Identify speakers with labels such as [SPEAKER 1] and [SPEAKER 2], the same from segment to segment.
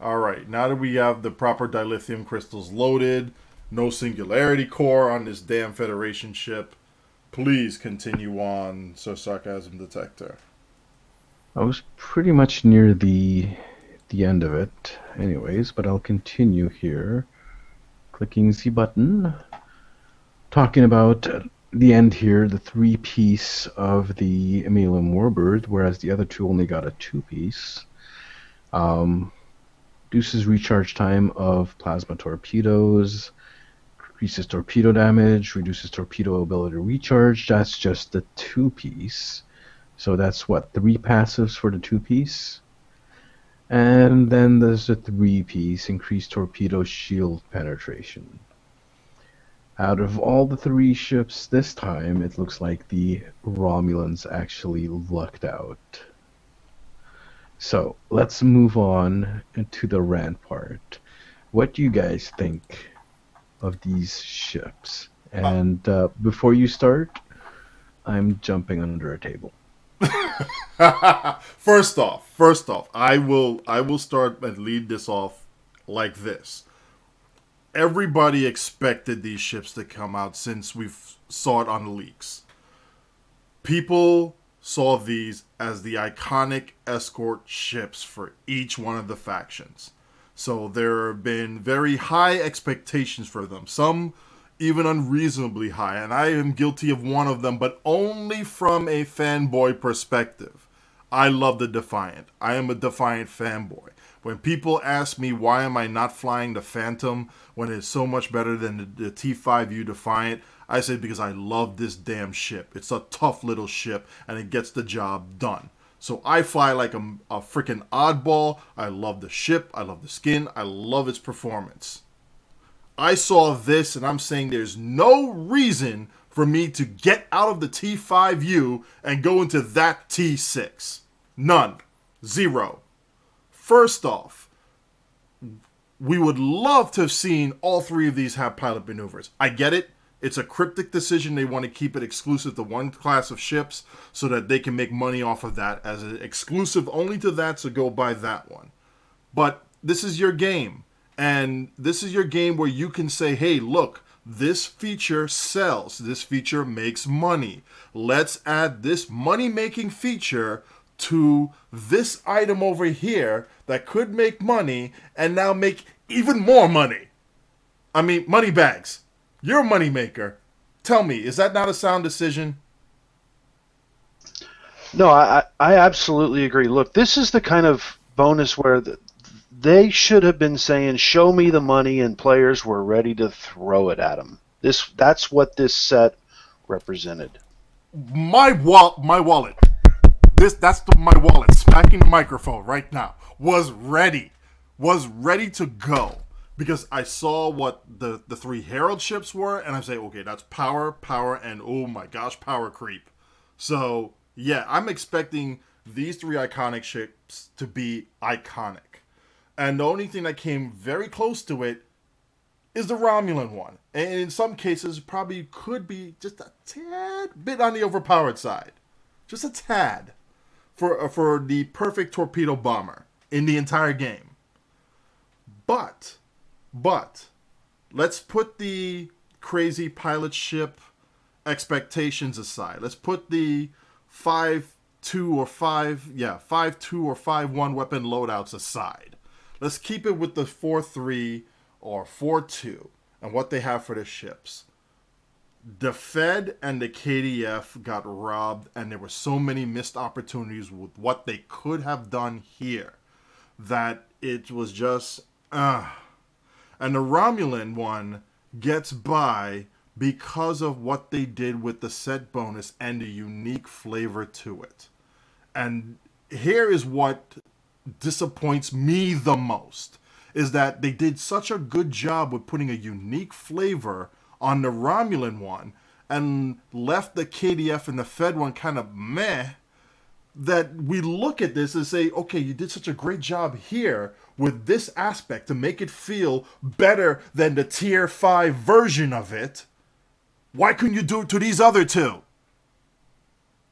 [SPEAKER 1] All right, now that we have the proper dilithium crystals loaded, no singularity core on this damn Federation ship, please continue on, Sir Sarcasm Detector.
[SPEAKER 2] I was pretty much near the end of it anyways, but I'll continue here. Clicking Z button. Talking about the end here, the three-piece of the Emelium Warbird, whereas the other two only got a two-piece. Reduces recharge time of plasma torpedoes, increases torpedo damage, reduces torpedo ability to recharge. That's just the two-piece. So that's what, three passives for the two-piece? And then there's the three-piece, increased torpedo shield penetration. Out of all the three ships this time, it looks like the Romulans actually lucked out. So let's move on to the rant part. What do you guys think of these ships? And before you start, I'm jumping under a table.
[SPEAKER 1] First off, I will start and lead this off like this. Everybody expected these ships to come out since we saw it on the leaks. People saw these as the iconic escort ships for each one of the factions. So there have been very high expectations for them. Some even unreasonably high, and I am guilty of one of them, but only from a fanboy perspective. I love the Defiant. I am a Defiant fanboy. When people ask me why am I not flying the Phantom when it's so much better than the T5U Defiant, I say because I love this damn ship. It's a tough little ship and it gets the job done. So I fly like a freaking oddball. I love the ship. I love the skin. I love its performance. I saw this and I'm saying there's no reason for me to get out of the T5U and go into that T6. None. Zero. First off, we would love to have seen all three of these have pilot maneuvers. I get it. It's a cryptic decision. They want to keep it exclusive to one class of ships so that they can make money off of that as an exclusive only to that, so go buy that one. But this is your game. And this is your game where you can say, hey, look, this feature sells. This feature makes money. Let's add this money-making feature to this item over here that could make money and now make even more money. I mean, money bags. You're a money maker. Tell me, is that not a sound decision?
[SPEAKER 3] No, I absolutely agree. Look, this is the kind of bonus where they should have been saying, show me the money, and players were ready to throw it at them. That's what this set represented.
[SPEAKER 1] My wallet. My wallet, smacking the microphone right now, was ready to go. Because I saw what the three Herald ships were, and I say, okay, that's power, and oh my gosh, power creep. So, yeah, I'm expecting these three iconic ships to be iconic. And the only thing that came very close to it is the Romulan one. And in some cases, probably could be just a tad bit on the overpowered side. Just a tad. For the perfect torpedo bomber in the entire game. But, let's put the crazy pilot ship expectations aside. Let's put the 5-2 or 5-1 weapon loadouts aside. Let's keep it with the 4-3 or 4-2 and what they have for the ships. The Fed and the KDF got robbed, and there were so many missed opportunities with what they could have done here that it was just, And the Romulan one gets by because of what they did with the set bonus and the unique flavor to it. And here is what disappoints me the most, is that they did such a good job with putting a unique flavor on the Romulan one and left the KDF and the Fed one kind of meh, that we look at this and say, okay, you did such a great job here with this aspect to make it feel better than the tier 5 version of it. Why couldn't you do it to these other two?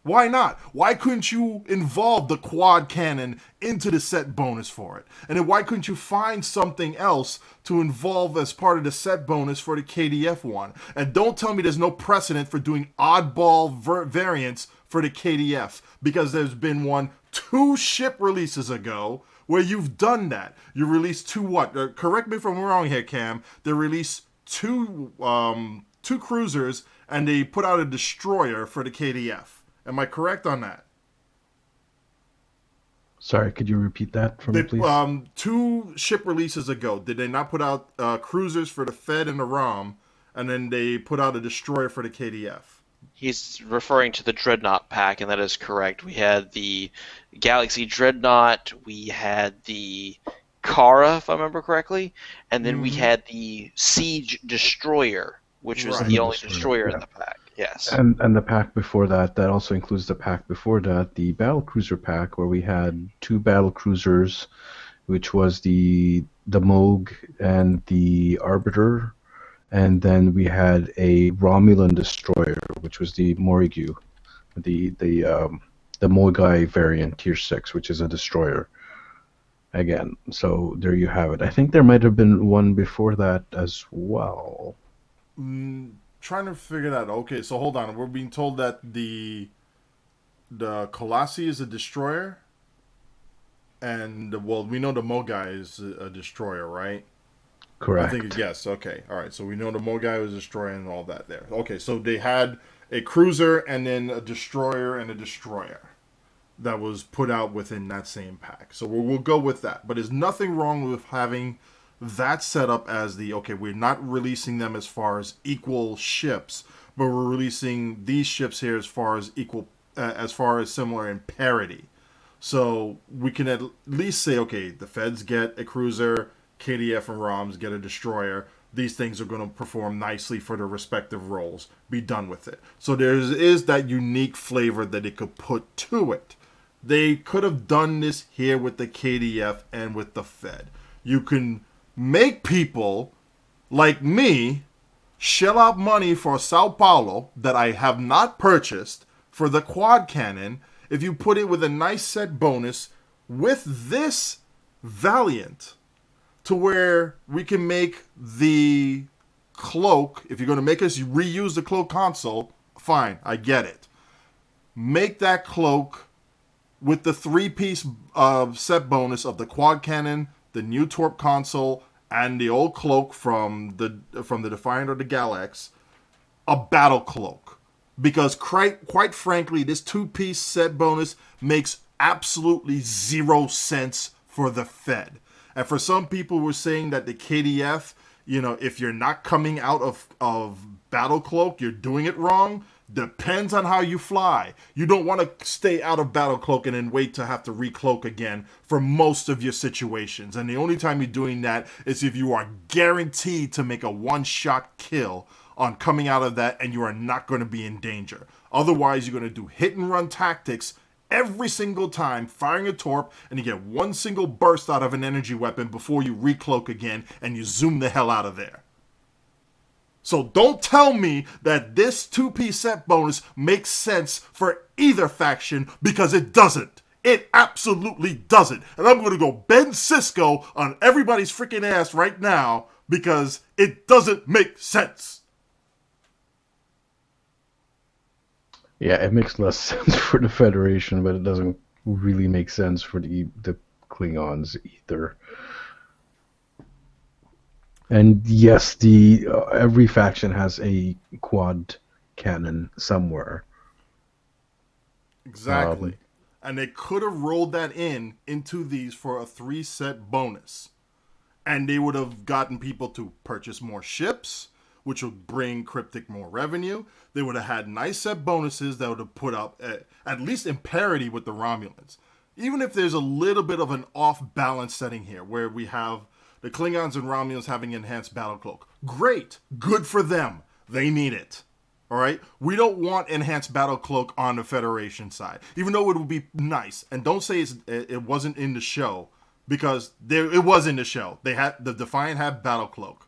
[SPEAKER 1] Why not? Why couldn't you involve the quad cannon into the set bonus for it? And then why couldn't you find something else to involve as part of the set bonus for the KDF one? And don't tell me there's no precedent for doing oddball variants for the KDF, because there's been one 2 ship releases ago where you've done that. You released 2 what? Correct me if I'm wrong here, Cam. They released 2 cruisers and they put out a destroyer for the KDF. Am I correct on that?
[SPEAKER 2] Sorry, could you repeat that for me, please?
[SPEAKER 1] 2 ship releases ago, did they not put out cruisers for the Fed and the ROM, and then they put out a destroyer for the KDF?
[SPEAKER 4] He's referring to the Dreadnought pack, and that is correct. We had the Galaxy Dreadnought, we had the Kara, if I remember correctly, and then we had the Siege Destroyer, which was the only destroyer in the pack. Yes.
[SPEAKER 2] And the pack before that also includes the pack before that, the battle cruiser pack, where we had 2 battle cruisers, which was the Moog and the Arbiter, and then we had a Romulan destroyer, which was the Morrigue, the Mogai variant Tier 6, which is a destroyer. Again, so there you have it. I think there might have been one before that as well.
[SPEAKER 1] Trying to figure that. Okay, so hold on. We're being told that the Colossi is a destroyer, and we know the Mogai is a destroyer, right?
[SPEAKER 2] Correct.
[SPEAKER 1] I think yes. Okay, all right. So we know the Mogai was a destroyer and all that there. Okay, so they had a cruiser and then a destroyer and a destroyer that was put out within that same pack. So we'll go with that. But there's nothing wrong with having that set up as we're not releasing them as far as equal ships, but we're releasing these ships here as far as similar in parity. So we can at least say, okay, the Feds get a cruiser, KDF and ROMs get a destroyer. These things are going to perform nicely for their respective roles. Be done with it. So there is that unique flavor that they could put to it. They could have done this here with the KDF and with the Fed. You can make people like me shell out money for Sao Paulo that I have not purchased for the quad cannon if you put it with a nice set bonus with this Valiant, to where we can make the cloak. If you're going to make us reuse the cloak console, fine, I get it. Make that cloak with the 3-piece set bonus of the quad cannon, the new Torp console, and the old cloak from the Defiant or the Galax, a battle cloak. Because quite frankly, this 2-piece set bonus makes absolutely 0 sense for the Fed. And for some people who were saying that the KDF, if you're not coming out of battle cloak, you're doing it wrong. Depends on how you fly. You don't want to stay out of battle cloak and then wait to have to recloak again for most of your situations. And the only time you're doing that is if you are guaranteed to make a one-shot kill on coming out of that and you are not going to be in danger. Otherwise, you're going to do hit-and-run tactics every single time, firing a torp, and you get one single burst out of an energy weapon before you recloak again and you zoom the hell out of there. So don't tell me that this 2-piece set bonus makes sense for either faction, because it doesn't. It absolutely doesn't. And I'm going to go Ben Cisco on everybody's freaking ass right now because it doesn't make sense.
[SPEAKER 2] Yeah, it makes less sense for the Federation, but it doesn't really make sense for the Klingons either. And yes, every faction has a quad cannon somewhere.
[SPEAKER 1] Exactly. And they could have rolled that into these for a 3-set bonus. And they would have gotten people to purchase more ships, which would bring Cryptic more revenue. They would have had nice set bonuses that would have put up at least in parity with the Romulans. Even if there's a little bit of an off-balance setting here, where we have the Klingons and Romulans having enhanced battle cloak. Great. Good for them. They need it. All right? We don't want enhanced battle cloak on the Federation side, even though it would be nice. And don't say it wasn't in the show, because it was in the show. The Defiant had battle cloak.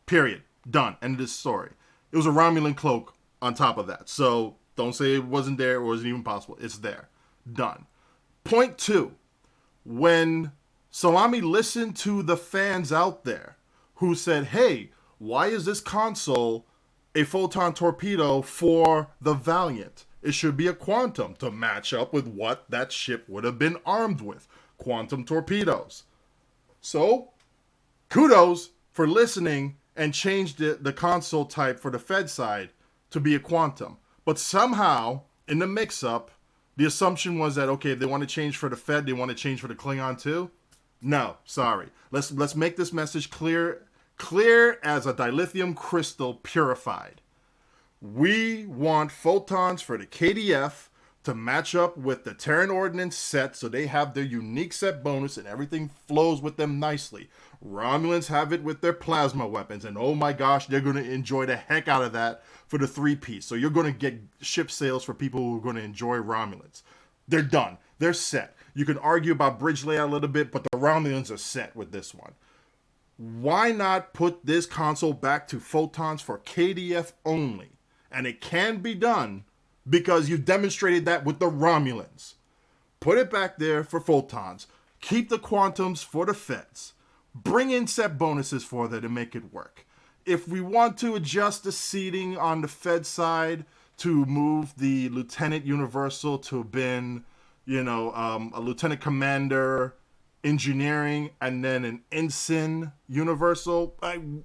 [SPEAKER 1] Period. Done. End of this story. It was a Romulan cloak on top of that. So Don't say it wasn't there or wasn't even possible. It's there. Done. Point 2. When Salami listened to the fans out there who said, hey, why is this console a photon torpedo for the Valiant? It should be a quantum to match up with what that ship would have been armed with. Quantum torpedoes. So, kudos for listening and changed the console type for the Fed side to be a quantum. But somehow, in the mix-up, the assumption was that, okay, if they want to change for the Fed, they want to change for the Klingon too? No, sorry. Let's make this message clear as a dilithium crystal purified. We want photons for the KDF to match up with the Terran Ordnance set so they have their unique set bonus and everything flows with them nicely. Romulans have it with their plasma weapons, and oh my gosh, they're going to enjoy the heck out of that for the 3-piece. So you're going to get ship sales for people who are going to enjoy Romulans. They're done. They're set. You can argue about bridge layout a little bit, but the Romulans are set with this one. Why not put this console back to photons for KDF only? And it can be done because you demonstrated that with the Romulans. Put it back there for photons. Keep the quantums for the Feds. Bring in set bonuses for that to make it work. If we want to adjust the seating on the Fed side to move the Lieutenant Universal to have been, a Lieutenant Commander Engineering and then an Ensign Universal,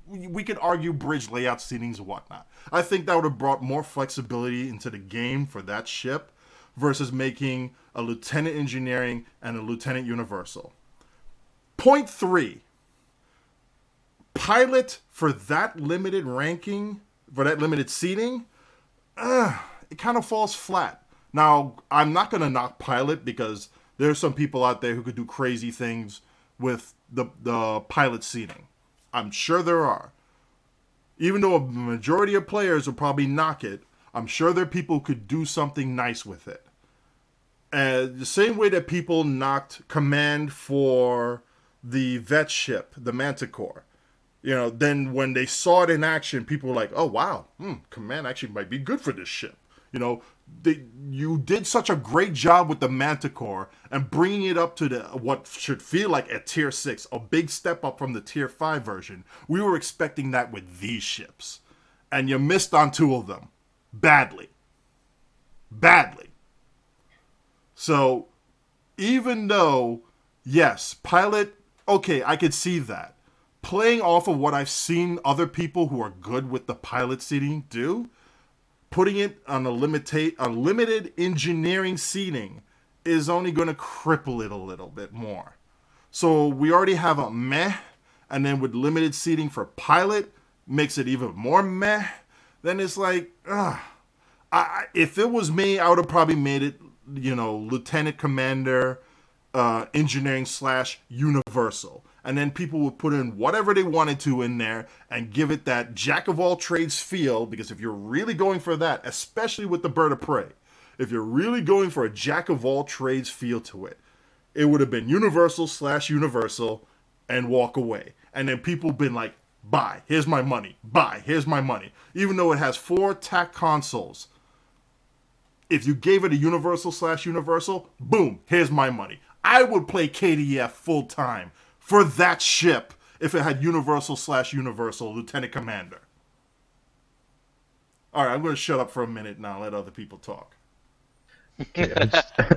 [SPEAKER 1] we could argue bridge layout seatings and whatnot. I think that would have brought more flexibility into the game for that ship versus making a Lieutenant Engineering and a Lieutenant Universal. Point 3. Pilot for that limited ranking, for that limited seating, it kind of falls flat. Now, I'm not going to knock Pilot because there's some people out there who could do crazy things with the pilot seating. I'm sure there are. Even though a majority of players will probably knock it, I'm sure there are people who could do something nice with it. The same way that people knocked Command for the vet ship, the Manticore. Then when they saw it in action, people were like, oh, wow, Command actually might be good for this ship. You did such a great job with the Manticore and bringing it up to what should feel like a tier 6, a big step up from the tier 5 version. We were expecting that with these ships. And you missed on 2 of them. Badly. So, even though, yes, Pilot, okay, I could see that. Playing off of what I've seen other people who are good with the pilot seating do, putting it on a limited engineering seating is only going to cripple it a little bit more. So we already have a meh, and then with limited seating for pilot, makes it even more meh. Then it's like, if it was me, I would have probably made it, Lieutenant Commander, Engineering / Universal. And then people would put in whatever they wanted to in there and give it that jack of all trades feel. Because if you're really going for that, especially with the Bird of Prey, if you're really going for a jack of all trades feel to it, it would have been Universal / Universal and walk away. And then people have been like, buy, here's my money. Buy, here's my money. Even though it has 4 TAC consoles, if you gave it a Universal / Universal, boom, here's my money. I would play KDF full time for that ship if it had Universal / Universal Lieutenant Commander. All right, I'm going to shut up for a minute now and let other people talk.
[SPEAKER 2] Okay,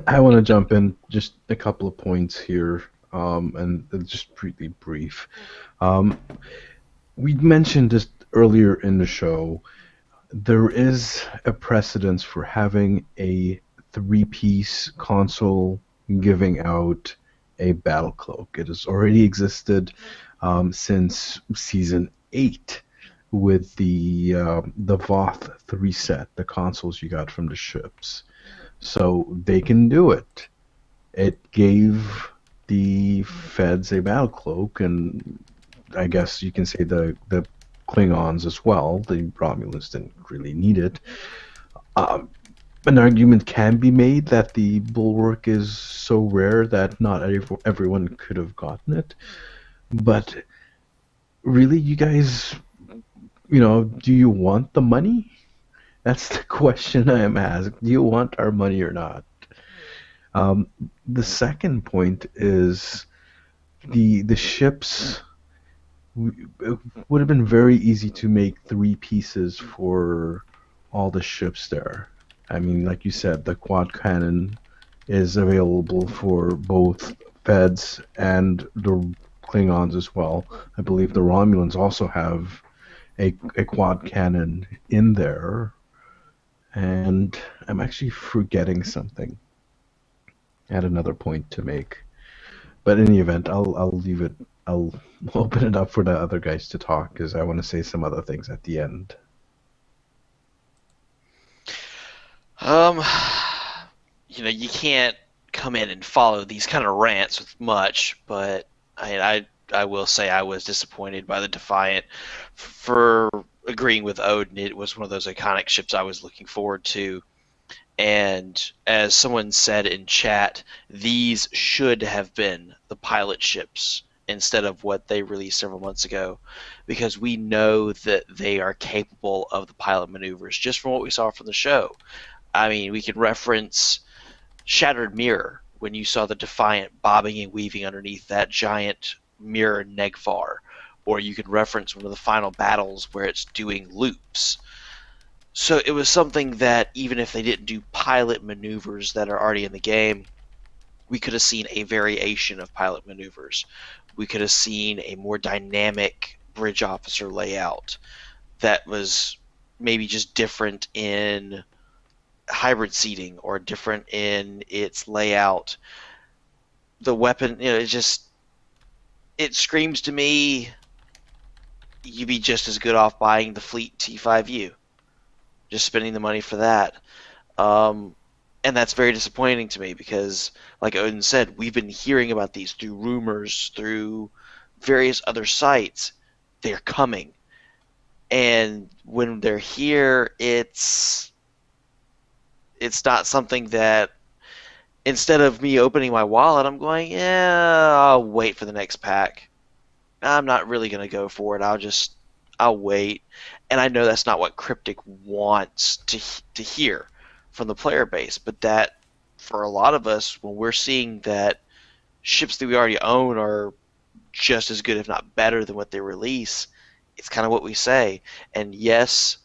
[SPEAKER 2] I want to jump in just a couple of points here, and just pretty brief. We mentioned just earlier in the show, there is a precedence for having a 3-piece console giving out a battle cloak. It has already existed since season 8 with the Voth 3 set, the consoles you got from the ships. So they can do it. It gave the Feds a battle cloak, and I guess you can say the Klingons as well. The Romulans didn't really need it. An argument can be made that the Bulwark is so rare that not everyone could have gotten it. But really, you guys, do you want the money? That's the question I am asked. Do you want our money or not? Um, the second point is the ships. It would have been very easy to make three pieces for all the ships there. I mean, like you said, the quad cannon is available for both Feds and the Klingons as well. I believe the Romulans also have a quad cannon in there. And I'm actually forgetting something. I had another point to make. But in any event, I'll leave it. I'll open it up for the other guys to talk because I want to say some other things at the end.
[SPEAKER 4] Um, you can't come in and follow these kind of rants with much, but I will say I was disappointed by the Defiant for agreeing with Odin. It was one of those iconic ships I was looking forward to. And as someone said in chat, these should have been the pilot ships instead of what they released several months ago, because we know that they are capable of the pilot maneuvers just from what we saw from the show. I mean, we can reference Shattered Mirror when you saw the Defiant bobbing and weaving underneath that giant mirror Negvar, or you can reference one of the final battles where it's doing loops. So it was something that even if they didn't do pilot maneuvers that are already in the game, we could have seen a variation of pilot maneuvers. We could have seen a more dynamic bridge officer layout that was maybe just different in hybrid seating or different in its layout. The weapon, it screams to me you'd be just as good off buying the Fleet T5U. Just spending the money for that. And that's very disappointing to me because, like Odin said, we've been hearing about these through rumors, through various other sites. They're coming. And when they're here, it's not something that, instead of me opening my wallet, I'm going, yeah, I'll wait for the next pack. I'm not really going to go for it. I'll wait. And I know that's not what Cryptic wants to hear from the player base, but that, for a lot of us, when we're seeing that ships that we already own are just as good, if not better, than what they release, it's kind of what we say. And yes,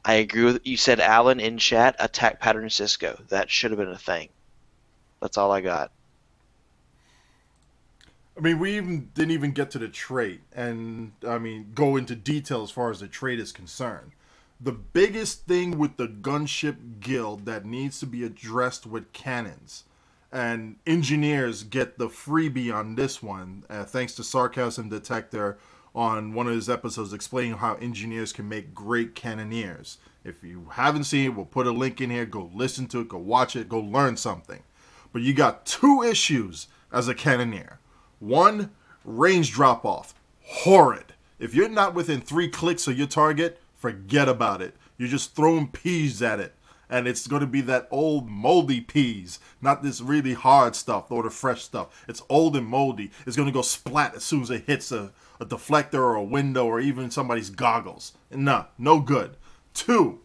[SPEAKER 4] I agree with what you said, Alan, in chat, attack pattern Cisco. That should have been a thing. That's all I got.
[SPEAKER 1] I mean, we didn't even get to the trait, and I mean, go into detail as far as the trait is concerned. The biggest thing with the gunship guild that needs to be addressed with cannons, and engineers get the freebie on this one, thanks to Sarcasm Detector on one of his episodes explaining how engineers can make great cannoneers. If you haven't seen it, we'll put a link in here. Go listen to it, go watch it, go learn something. But you got two issues as a cannoneer. One, range drop off. Horrid. If you're not within 3 clicks of your target, forget about it. You're just throwing peas at it. And it's going to be that old moldy peas, not this really hard stuff or the fresh stuff. It's old and moldy. It's going to go splat as soon as it hits a deflector or a window or even somebody's goggles. Nah, no good. 2,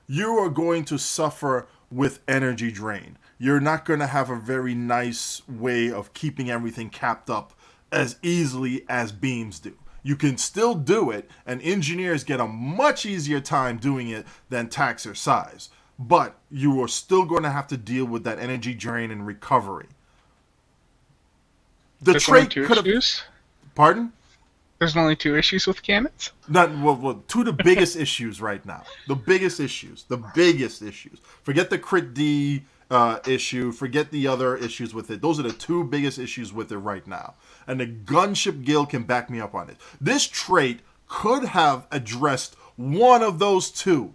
[SPEAKER 1] you are going to suffer with energy drain. You're not going to have a very nice way of keeping everything capped up as easily as beams do. You can still do it, and engineers get a much easier time doing it than tax or size. But you are still going to have to deal with that energy drain and recovery. The
[SPEAKER 5] There's only
[SPEAKER 1] trait
[SPEAKER 5] two
[SPEAKER 1] could have...
[SPEAKER 5] issues?
[SPEAKER 1] Pardon?
[SPEAKER 5] There's only 2 issues with cannons?
[SPEAKER 1] Well, 2 of the biggest issues right now. The biggest issues. Forget the crit D issue. Forget the other issues with it. Those are the 2 biggest issues with it right now. And the Gunship Guild can back me up on it. This trait could have addressed one of those 2.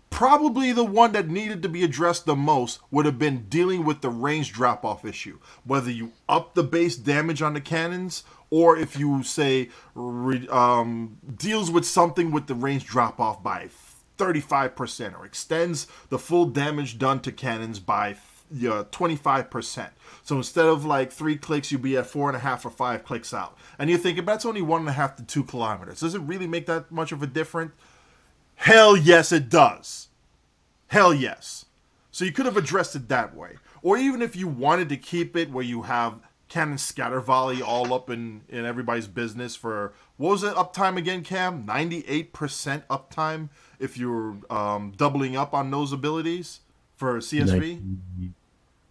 [SPEAKER 1] Probably the one that needed to be addressed the most would have been dealing with the range drop-off issue. Whether you up the base damage on the cannons, or if you, say, deals with something with the range drop-off by 35%, or extends the full damage done to cannons by 25%. So instead of like 3 clicks, you'd be at 4.5 or 5 clicks out. And you're thinking, that's only 1.5 to 2 kilometers. Does it really make that much of a difference? Hell yes, it does. Hell yes. So you could have addressed it that way. Or even if you wanted to keep it where you have cannon scatter volley all up in everybody's business for, what was it uptime again, Cam? 98% uptime if you're doubling up on those abilities for CSV?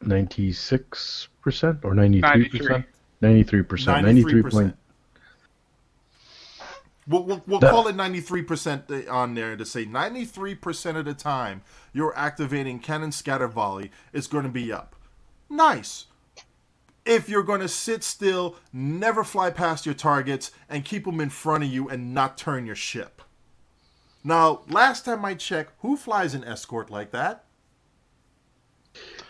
[SPEAKER 2] 96% or 93%? 93%.
[SPEAKER 1] 93%. We'll
[SPEAKER 2] That-
[SPEAKER 1] call it 93% on there to say 93% of the time you're activating cannon scatter volley is going to be up. Nice. If you're going to sit still, never fly past your targets, and keep them in front of you and not turn your ship. Now, last time I checked, who flies an escort like that?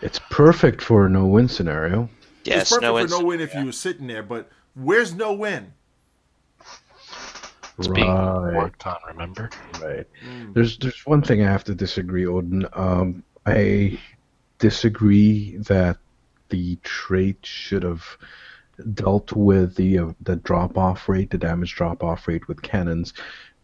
[SPEAKER 2] It's perfect for a no-win scenario.
[SPEAKER 4] Yes,
[SPEAKER 1] It's perfect
[SPEAKER 4] no,
[SPEAKER 1] for no win if you were sitting there, but where's no win?
[SPEAKER 6] It's being
[SPEAKER 2] Right.
[SPEAKER 6] worked on, remember?
[SPEAKER 2] Right. There's one thing I have to disagree, Odin. I disagree that the trait should have dealt with the drop-off rate, the damage drop-off rate with cannons,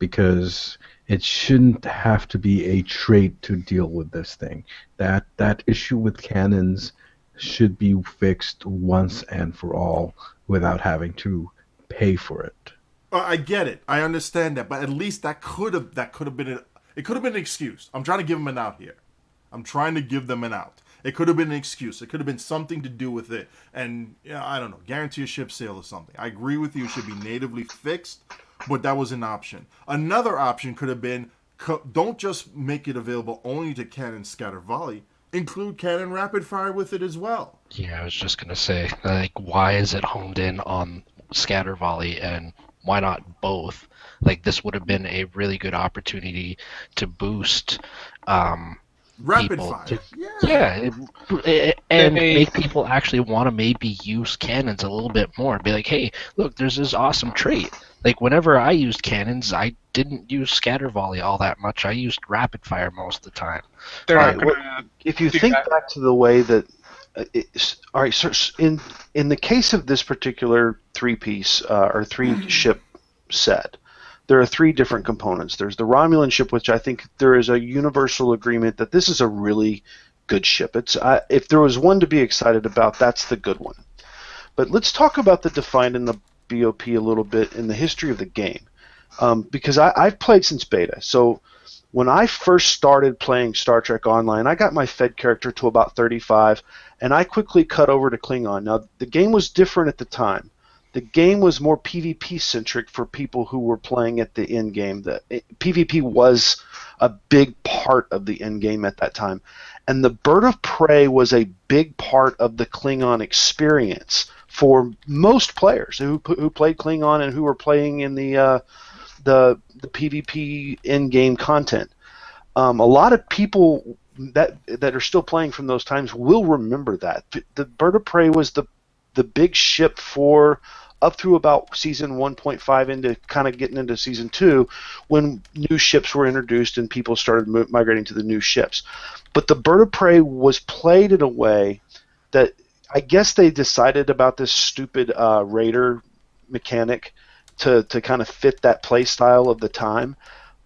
[SPEAKER 2] because it shouldn't have to be a trait to deal with this thing. That issue with cannons should be fixed once and for all without having to pay for it.
[SPEAKER 1] I get it. I understand that, but at least that could have been it could have been an excuse. I'm trying to give them an out here. I'm trying to give them an out. It could have been an excuse. It could have been something to do with it, and I don't know, guarantee a ship sail or something. I agree with you. It should be natively fixed, but that was an option. Another option could have been don't just make it available only to cannon scatter volley. Include cannon rapid fire with it as well.
[SPEAKER 6] Yeah, I was just gonna say, like, why is it honed in on scatter volley and why not both? Like, this would have been a really good opportunity to boost
[SPEAKER 1] Rapid
[SPEAKER 6] people.
[SPEAKER 1] fire.
[SPEAKER 6] And make people actually want to maybe use cannons a little bit more. Be like, hey, look, there's this awesome trait. Like, whenever I used cannons, I didn't use scatter volley all that much. I used rapid fire most of the time.
[SPEAKER 5] They're
[SPEAKER 3] All
[SPEAKER 5] not
[SPEAKER 3] right,
[SPEAKER 5] gonna
[SPEAKER 3] If you
[SPEAKER 5] do
[SPEAKER 3] think
[SPEAKER 5] that.
[SPEAKER 3] back to the way that, all right, so in the case of this particular three-piece or three-ship set, there are three different components. There's the Romulan ship, which I think there is a universal agreement that this is a really good ship. It's if there was one to be excited about, that's the good one. But let's talk about the Defined and the BOP a little bit in the history of the game, because I've played since beta. So when I first started playing Star Trek Online, I got my Fed character to about 35, and I quickly cut over to Klingon. Now, the game was different at the time. The game was more PvP-centric for people who were playing at the end game. PvP was a big part of the end game at that time. And the Bird of Prey was a big part of the Klingon experience for most players who played Klingon and who were playing in the PvP in-game content. A lot of people that are still playing from those times will remember that. The Bird of Prey was the big ship for up through about season 1.5 into kind of getting into season 2 when new ships were introduced and people started migrating to the new ships. But the Bird of Prey was played in a way that I guess they decided about this stupid raider mechanic to kind of fit that play style of the time.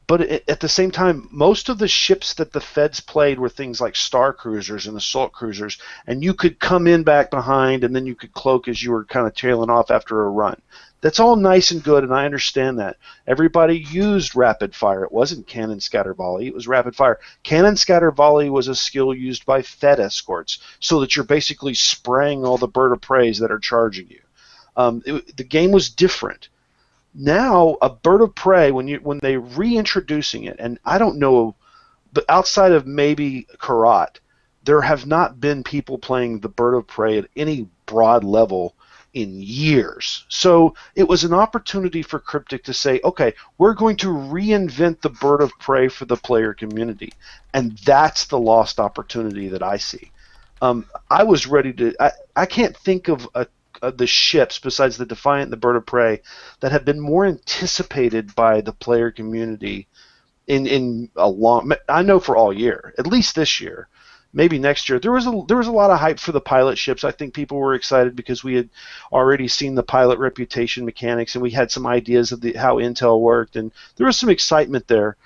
[SPEAKER 3] But at the same time, most of the ships that the Feds played were things like star cruisers and assault cruisers, and you could come in back behind and then you could cloak as you were kind of tailing off after a run. That's all nice and good, and I understand that. Everybody used rapid fire. It wasn't cannon scatter volley. It was rapid fire. Cannon scatter volley was a skill used by Fed escorts so that you're basically spraying all the Bird of Preys that are charging you. The game was different. Now, a Bird of Prey, when they reintroducing it, and I don't know, but outside of maybe Karat, there have not been people playing the Bird of Prey at any broad level in years. So it was an opportunity for Cryptic to say, okay, we're going to reinvent the Bird of Prey for the player community. And that's the lost opportunity that I see. I was ready to, I can't think of the ships besides the Defiant and the Bird of Prey that have been more anticipated by the player community in a long, I know for all year, at least this year. Maybe next year. There was a lot of hype for the pilot ships. I think people were excited because we had already seen the pilot reputation mechanics and we had some ideas of how Intel worked, and there was some excitement there.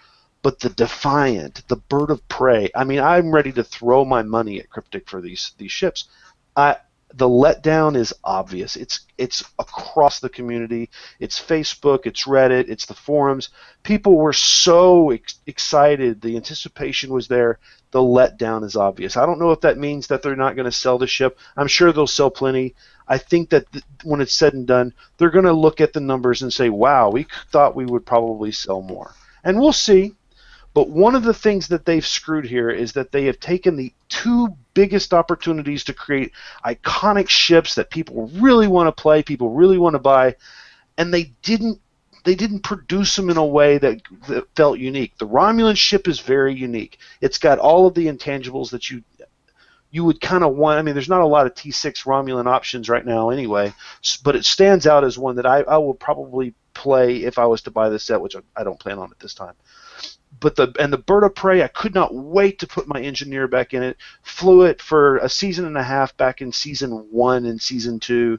[SPEAKER 3] But the Defiant, the Bird of Prey, I mean, I'm ready to throw my money at Cryptic for these ships. The letdown is obvious. It's across the community. It's Facebook, it's Reddit, it's the forums. People were so excited. The anticipation was there. The letdown is obvious. I don't know if that means that they're not going to sell the ship. I'm sure they'll sell plenty. I think that when it's said and done, they're going to look at the numbers and say, wow, we thought we would probably sell more. And we'll see. But one of the things that they've screwed here is that they have taken the two biggest opportunities to create iconic ships that people really want to play, people really want to buy, and they didn't produce them in a way that felt unique. The Romulan ship is very unique. It's got all of the intangibles that you would kind of want. I mean, there's not a lot of T6 Romulan options right now anyway, but it stands out as one that I will probably play if I was to buy the set, which I don't plan on at this time. But the Bird of Prey, I could not wait to put my engineer back in it. Flew it for a season and a half back in season 1 and season 2.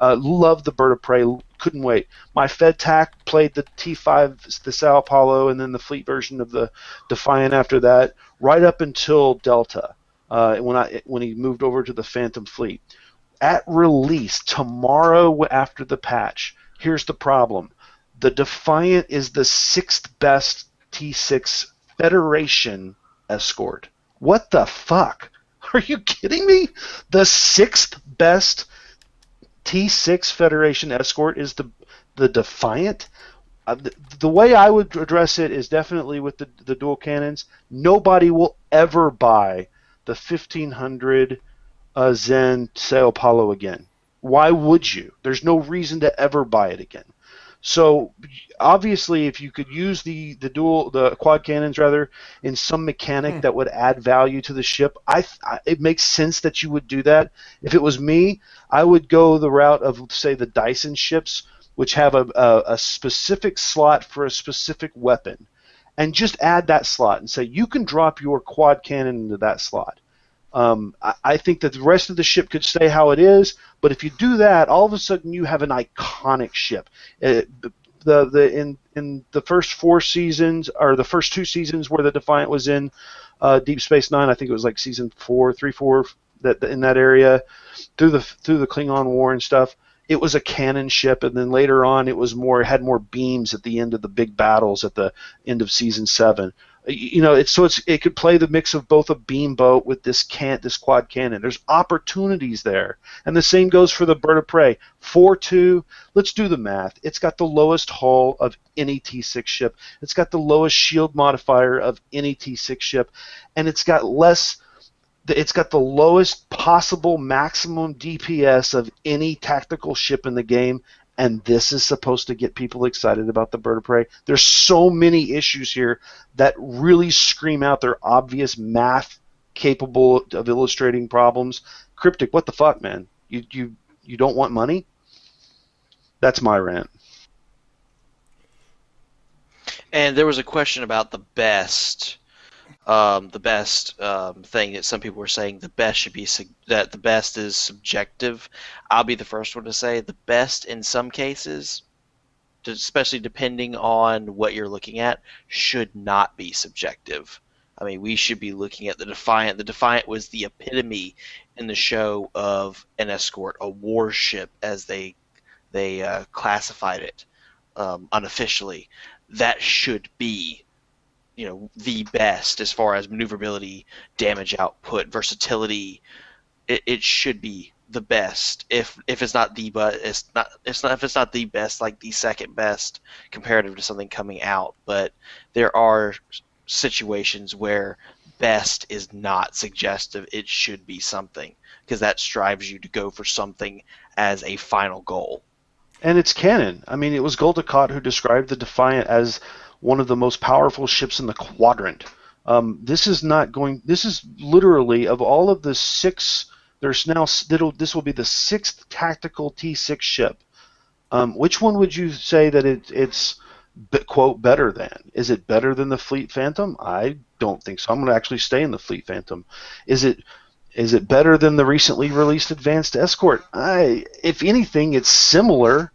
[SPEAKER 3] Loved the Bird of Prey. Couldn't wait. My Fed TAC played the T5, the Sao Paulo, and then the fleet version of the Defiant after that, right up until Delta, when he moved over to the Phantom Fleet. At release, tomorrow after the patch, here's the problem. The Defiant is the 6th best T6 Federation escort. What the fuck? Are you kidding me? The 6th best T6 Federation escort is the Defiant? The way I would address it is definitely with the dual cannons. Nobody will ever buy the 1500 Zen Sao Paulo again. Why would you? There's no reason to ever buy it again. So obviously, if you could use the quad cannons rather in some mechanic that would add value to the ship, it makes sense that you would do that. If it was me, I would go the route of, say, the Dyson ships, which have a specific slot for a specific weapon, and just add that slot and say you can drop your quad cannon into that slot. I think that the rest of the ship could stay how it is, but if you do that, all of a sudden you have an iconic ship. In the first 4 seasons, or the first 2 seasons where the Defiant was in Deep Space Nine, I think it was like season 4, 3, 4, in that area, through the Klingon War and stuff. It was a cannon ship, and then later on it had more beams at the end of the big battles at the end of season 7. You know, it could play the mix of both a beam boat with this quad cannon. There's opportunities there, and the same goes for the Bird of Prey. 4-2. Let's do the math. It's got the lowest hull of any T6 ship. It's got the lowest shield modifier of any T6 ship, and it's got the lowest possible maximum DPS of any tactical ship in the game. And this is supposed to get people excited about the Bird of Prey. There's so many issues here that really scream out their obvious math capable of illustrating problems. Cryptic, what the fuck, man? You don't want money? That's my rant.
[SPEAKER 4] And there was a question about the best. Thing that some people were saying the best is subjective. I'll be the first one to say the best in some cases, especially depending on what you're looking at, should not be subjective. I mean, we should be looking at the Defiant. The Defiant was the epitome in the show of an escort, a warship, as they classified it unofficially. That should be, the best as far as maneuverability, damage output, versatility. It should be the best. If it's not the best, like the second best comparative to something coming out. But there are situations where best is not suggestive. It should be something, because that strives you to go for something as a final goal.
[SPEAKER 3] And it's canon. I mean, it was Goldacott who described the Defiant as one of the most powerful ships in the quadrant. This is literally, of all of the 6, this will be the 6th tactical T6 ship. Which one would you say that it's quote better than? Is it better than the Fleet Phantom? I don't think so. I'm going to actually stay in the Fleet Phantom. Is it better than the recently released Advanced Escort? If anything, it's similar.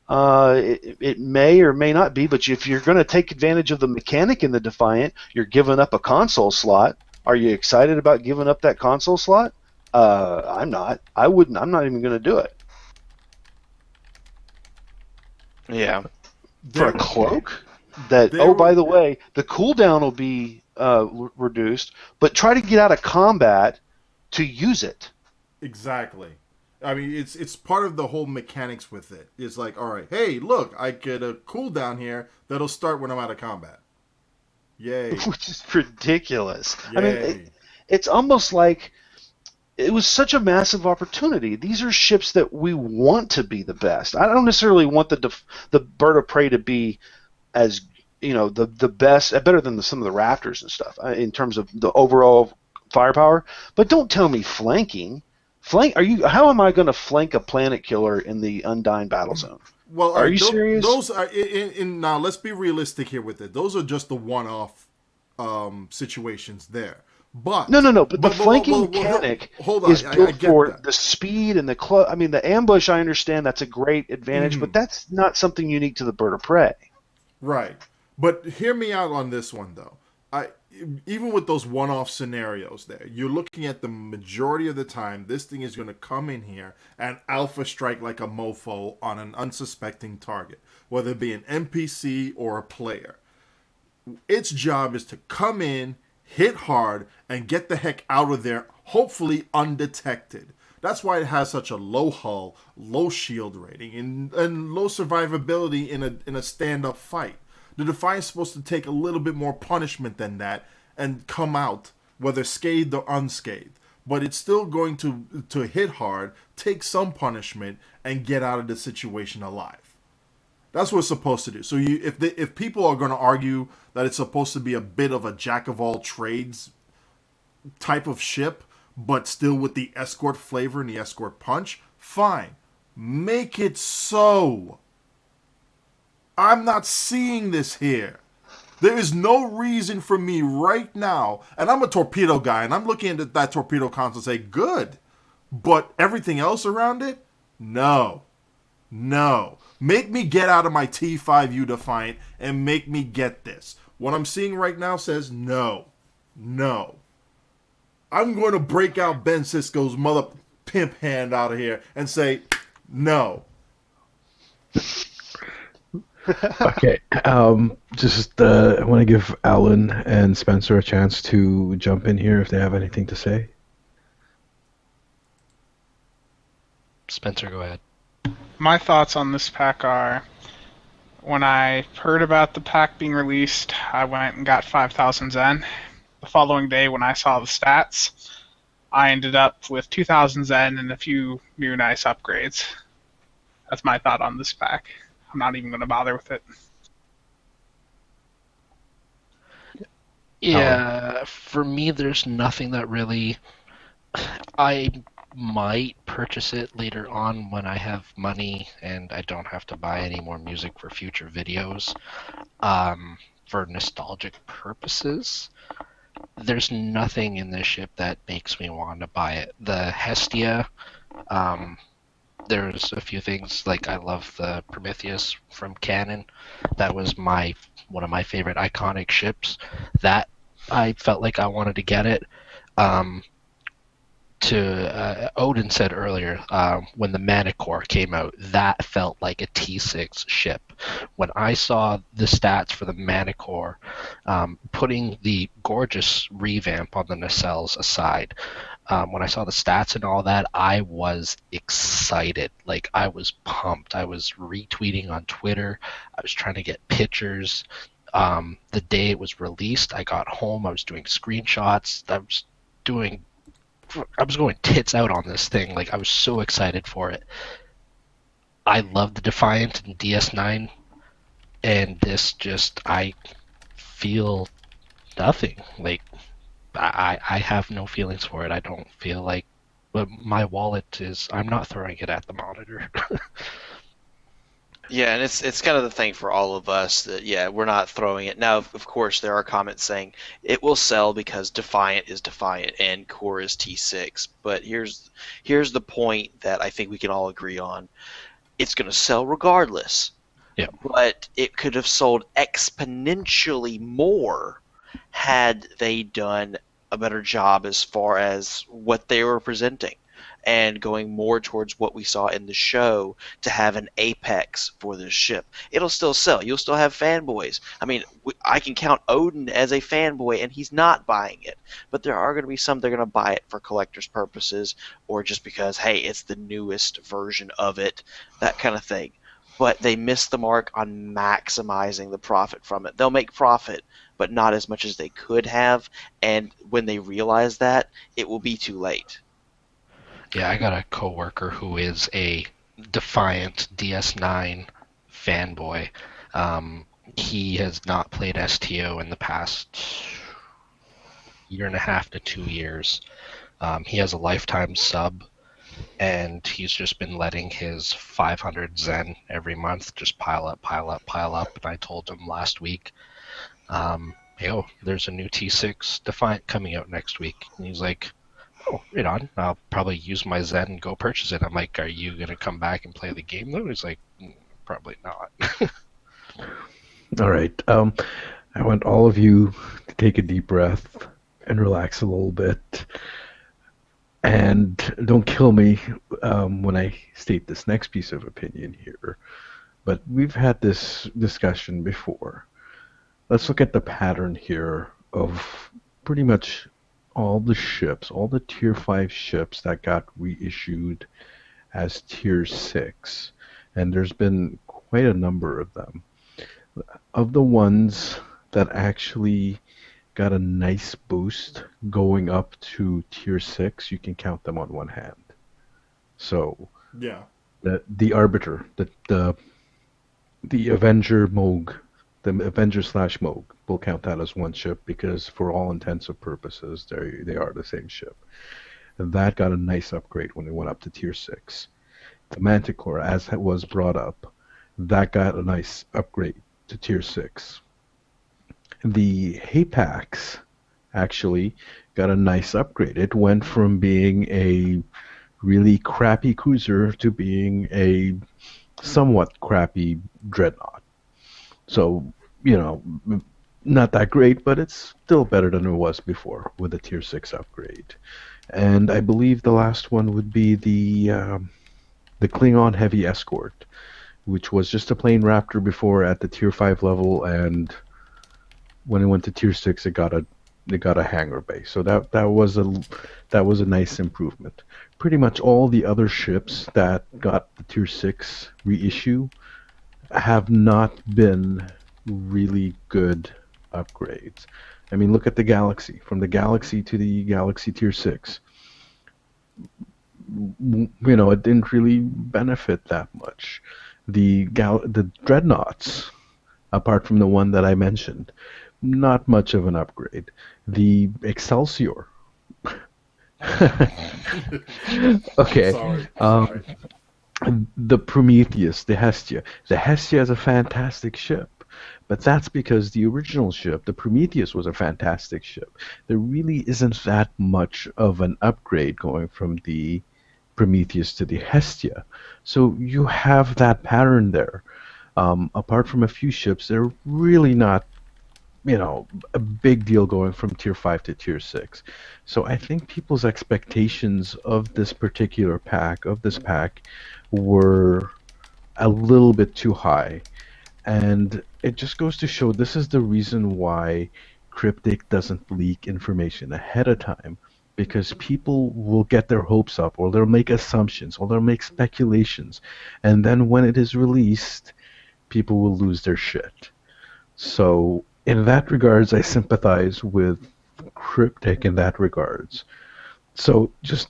[SPEAKER 3] It may or may not be, but if you're going to take advantage of the mechanic in the Defiant, you're giving up a console slot. Are you excited about giving up that console slot? I'm not. I wouldn't. I'm not even going to do it.
[SPEAKER 4] Yeah.
[SPEAKER 3] For a cloak? By the way, the cooldown will be reduced, but try to get out of combat to use it.
[SPEAKER 1] Exactly. I mean, it's part of the whole mechanics with it. It's like, all right, hey, look, I get a cooldown here that'll start when I'm out of combat. Yay.
[SPEAKER 3] Which is ridiculous.
[SPEAKER 1] Yay.
[SPEAKER 3] I mean, it's almost like it was such a massive opportunity. These are ships that we want to be the best. I don't necessarily want the Bird of Prey to be as, the best, better than some of the Raptors and stuff in terms of the overall firepower. But don't tell me flanking. How am I going to flank a planet killer in the Undyne battle zone?
[SPEAKER 1] Well,
[SPEAKER 3] are you serious?
[SPEAKER 1] Those are now. Let's be realistic here with it. Those are just the one-off situations there. But
[SPEAKER 3] no. But the flanking mechanic is built for the speed and the I mean, the ambush. I understand that's a great advantage, but that's not something unique to the Bird of Prey.
[SPEAKER 1] Right. But hear me out on this one, though. Even with those one-off scenarios there, you're looking at the majority of the time, this thing is going to come in here and alpha strike like a mofo on an unsuspecting target, whether it be an NPC or a player. Its job is to come in, hit hard, and get the heck out of there, hopefully undetected. That's why it has such a low hull, low shield rating, and low survivability in a stand-up fight. The Defiant's supposed to take a little bit more punishment than that and come out, whether scathed or unscathed. But it's still going to hit hard, take some punishment, and get out of the situation alive. That's what it's supposed to do. So if people are going to argue that it's supposed to be a bit of a jack-of-all-trades type of ship, but still with the escort flavor and the escort punch, fine. Make it so. I'm not seeing this here. There is no reason for me right now, and I'm a torpedo guy, and I'm looking at that torpedo console and say, good. But everything else around it? No. Make me get out of my T5U Defiant and make me get this. What I'm seeing right now says no. I'm going to break out Ben Sisko's mother pimp hand out of here and say no.
[SPEAKER 2] Okay. I want to give Alan and Spencer a chance to jump in here if they have anything to say.
[SPEAKER 6] Spencer, go ahead.
[SPEAKER 5] My thoughts on this pack are, when I heard about the pack being released, I went and got 5,000 Zen. The following day, when I saw the stats, I ended up with 2,000 Zen and a few new nice upgrades. That's my thought on this pack. I'm not even going to bother with it.
[SPEAKER 6] Yeah, for me, there's nothing that really... I might purchase it later on when I have money and I don't have to buy any more music for future videos. For nostalgic purposes, there's nothing in this ship that makes me want to buy it. The Hestia, there's a few things, like I love the Prometheus from Canon. That was one of my favorite iconic ships. That I felt like I wanted to get it. Odin said earlier, when the Manicore came out, that felt like a T6 ship. When I saw the stats for the Manicore, putting the gorgeous revamp on the nacelles aside, when I saw the stats and all that, I was excited. Like, I was pumped. I was retweeting on Twitter. I was trying to get pictures. The day it was released, I got home. I was doing screenshots. I was going tits out on this thing. Like, I was so excited for it. I love the Defiant and DS9, and this just, I feel nothing. Like, I have no feelings for it. I don't feel like, but my wallet is, I'm not throwing it at the monitor.
[SPEAKER 4] Yeah, and it's kind of the thing for all of us that, yeah, we're not throwing it. Now, of course, there are comments saying it will sell because Defiant is Defiant and Core is T6. But here's the point that I think we can all agree on. it's going to sell regardless.
[SPEAKER 6] Yeah.
[SPEAKER 4] But it could have sold exponentially more had they done a better job as far as what they were presenting and going more towards what we saw in the show to have an apex for this ship. It'll still sell. You'll still have fanboys. I mean, I can count Odin as a fanboy, and he's not buying it. But there are going to be some that are going to buy it for collector's purposes or just because, hey, it's the newest version of it, that kind of thing. But they missed the mark on maximizing the profit from it. They'll make profit, but not as much as they could have. And when they realize that, it will be too late.
[SPEAKER 6] Yeah, I got a coworker who is a Defiant DS9 fanboy. He has not played STO in the past year and a half to 2 years. He has a lifetime sub, and he's just been letting his 500 Zen every month just pile up. And I told him last week, hey, there's a new T6 Defiant coming out next week. And he's like, oh, right on. I'll probably use my Zen and go purchase it. I'm like, are you going to come back and play the game, though? He's like, probably not.
[SPEAKER 2] All right. I want all of you to take a deep breath and relax a little bit. And don't kill me when I state this next piece of opinion here. But we've had this discussion before. Let's look at the pattern here of pretty much all the ships, all the Tier 5 ships that got reissued as Tier 6. And there's been quite a number of them. Of the ones that actually got a nice boost going up to Tier 6, you can count them on one hand. So,
[SPEAKER 1] Yeah.
[SPEAKER 2] the Arbiter, the Avenger Moog, the Avenger/Moog, we'll count that as one ship because for all intents and purposes, they are the same ship. And that got a nice upgrade when it went up to Tier 6. The Manticore, as it was brought up, that got a nice upgrade to Tier 6. The Hapax actually got a nice upgrade. It went from being a really crappy cruiser to being a somewhat crappy dreadnought. So, not that great, but it's still better than it was before with the Tier 6 upgrade. And I believe the last one would be the Klingon Heavy Escort, which was just a plain Raptor before at the Tier 5 level, and when it went to Tier 6, it got a hangar bay. So that was a nice improvement. Pretty much all the other ships that got the Tier 6 reissue have not been really good upgrades. I mean, look at the Galaxy. From the Galaxy to the Galaxy Tier 6. It didn't really benefit that much. The Dreadnoughts, apart from the one that I mentioned, not much of an upgrade. The Excelsior. Okay.
[SPEAKER 1] Sorry.
[SPEAKER 2] The Prometheus, the Hestia. The Hestia is a fantastic ship, but that's because the original ship, the Prometheus, was a fantastic ship. There really isn't that much of an upgrade going from the Prometheus to the Hestia. So you have that pattern there. Apart from a few ships, they're really not, a big deal going from Tier 5 to Tier 6. So I think people's expectations of this particular pack, were a little bit too high. And it just goes to show this is the reason why Cryptic doesn't leak information ahead of time. Because people will get their hopes up, or they'll make assumptions, or they'll make speculations. And then when it is released, people will lose their shit. So in that regards, I sympathize with Cryptic in that regards. So just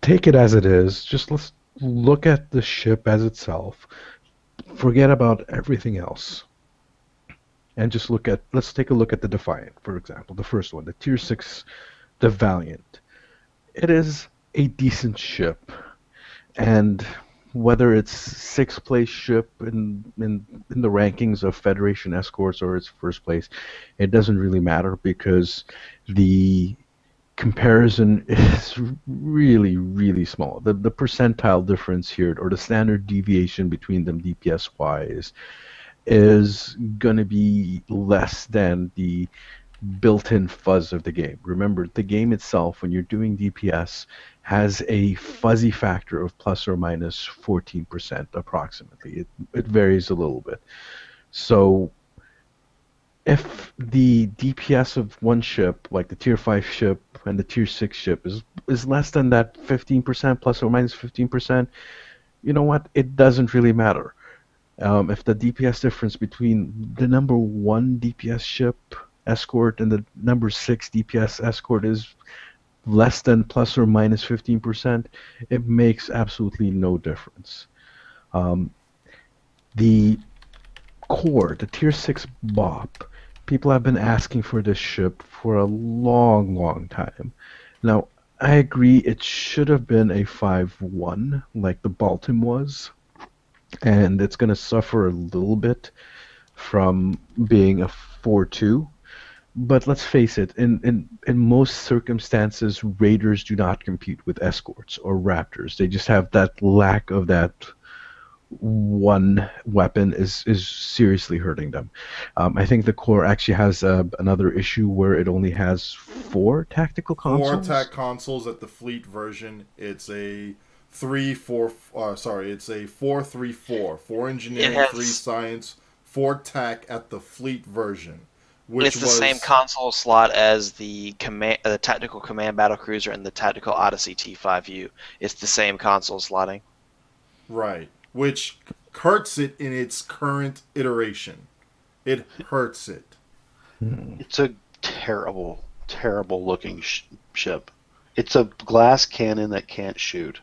[SPEAKER 2] take it as it is. Just let's look at the ship as itself. Forget about everything else. And just let's take a look at the Defiant, for example. The first one, the Tier 6, the Valiant. It is a decent ship. And whether it's sixth place ship in the rankings of Federation Escorts or it's first place, it doesn't really matter because the comparison is really, really small. The percentile difference here, or the standard deviation between them DPS wise, is going to be less than the built-in fuzz of the game. Remember, the game itself, when you're doing DPS, has a fuzzy factor of plus or minus 14% approximately. It varies a little bit. So if the DPS of one ship, like the tier 5 ship and the tier 6 ship, is less than that 15%, plus or minus 15%, you know what? It doesn't really matter. If the DPS difference between the number 1 DPS ship escort and the number 6 DPS escort is less than plus or minus 15%, it makes absolutely no difference. The core, the tier 6 BOP, people have been asking for this ship for a long, long time. Now, I agree it should have been a 5-1 like the Baltim was, and it's going to suffer a little bit from being a 4-2. But let's face it, in most circumstances, Raiders do not compete with escorts or Raptors. They just have that lack of that one weapon is seriously hurting them. I think the core actually has another issue where it only has 4 tactical consoles.
[SPEAKER 1] 4 tac consoles at the fleet version. It's a 4-3-4. 4 engineering, 3 science, 4 tac at the fleet version.
[SPEAKER 4] It's the same console slot as the tactical command battlecruiser and the tactical Odyssey T5U. It's the same console slotting.
[SPEAKER 1] Right. Which hurts it in its current iteration. It hurts it.
[SPEAKER 3] It's a terrible, terrible looking ship. It's a glass cannon that can't shoot.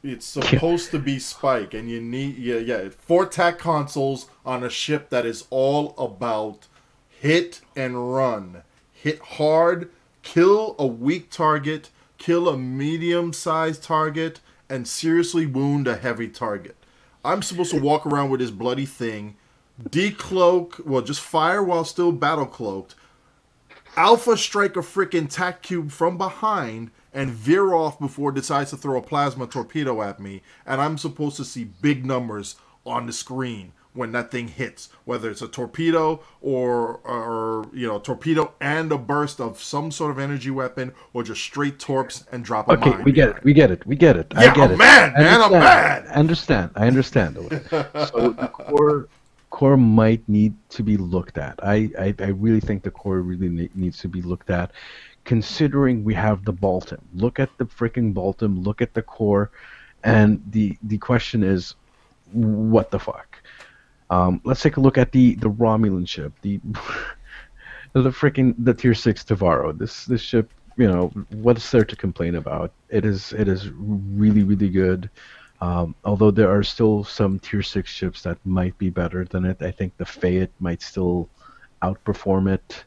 [SPEAKER 1] It's supposed to be Spike, and you need 4 tac consoles on a ship that is all about hit and run. Hit hard, kill a weak target, kill a medium-sized target, and seriously wound a heavy target. I'm supposed to walk around with this bloody thing, just fire while still battle cloaked, alpha strike a freaking tac cube from behind, and veer off before it decides to throw a plasma torpedo at me, and I'm supposed to see big numbers on the screen when that thing hits, whether it's a torpedo or torpedo and a burst of some sort of energy weapon, or just straight torps and drop a mine.
[SPEAKER 2] Okay, we get it.
[SPEAKER 1] Yeah, I'm mad, man. I'm mad.
[SPEAKER 2] I understand. So the core might need to be looked at. I really think the core really needs to be looked at, considering we have the Baltim. Look at the freaking Baltim. Look at the core, and the question is, what the fuck? Let's take a look at the Romulan ship, the tier 6 Tavaro. This ship, what's there to complain about? It is really, really good. Although there are still some tier 6 ships that might be better than it. I think the Fayette might still outperform it.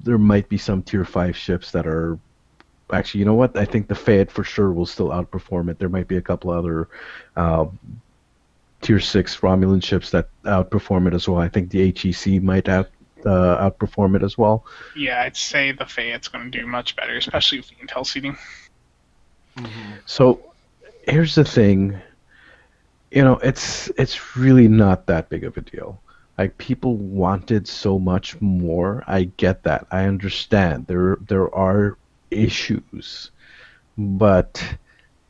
[SPEAKER 2] There might be some tier 5 ships that are actually, you know what? I think the Fayette for sure will still outperform it. There might be a couple other tier 6 Romulan ships that outperform it as well. I think the HEC might outperform it as well.
[SPEAKER 5] Yeah, I'd say the Fayette's going to do much better, especially with the intel seating.
[SPEAKER 1] Mm-hmm.
[SPEAKER 2] So here's the thing. It's really not that big of a deal. Like, people wanted so much more. I get that. I understand. There are issues, but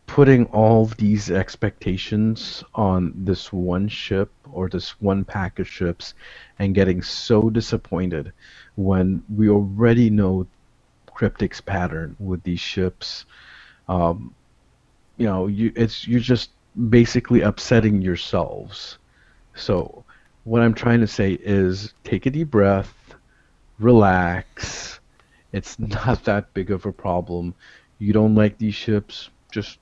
[SPEAKER 2] putting all these expectations on this one ship or this one pack of ships and getting so disappointed when we already know Cryptic's pattern with these ships, you're just basically upsetting yourselves. So what I'm trying to say is, take a deep breath, relax. It's not that big of a problem. You don't like these ships, just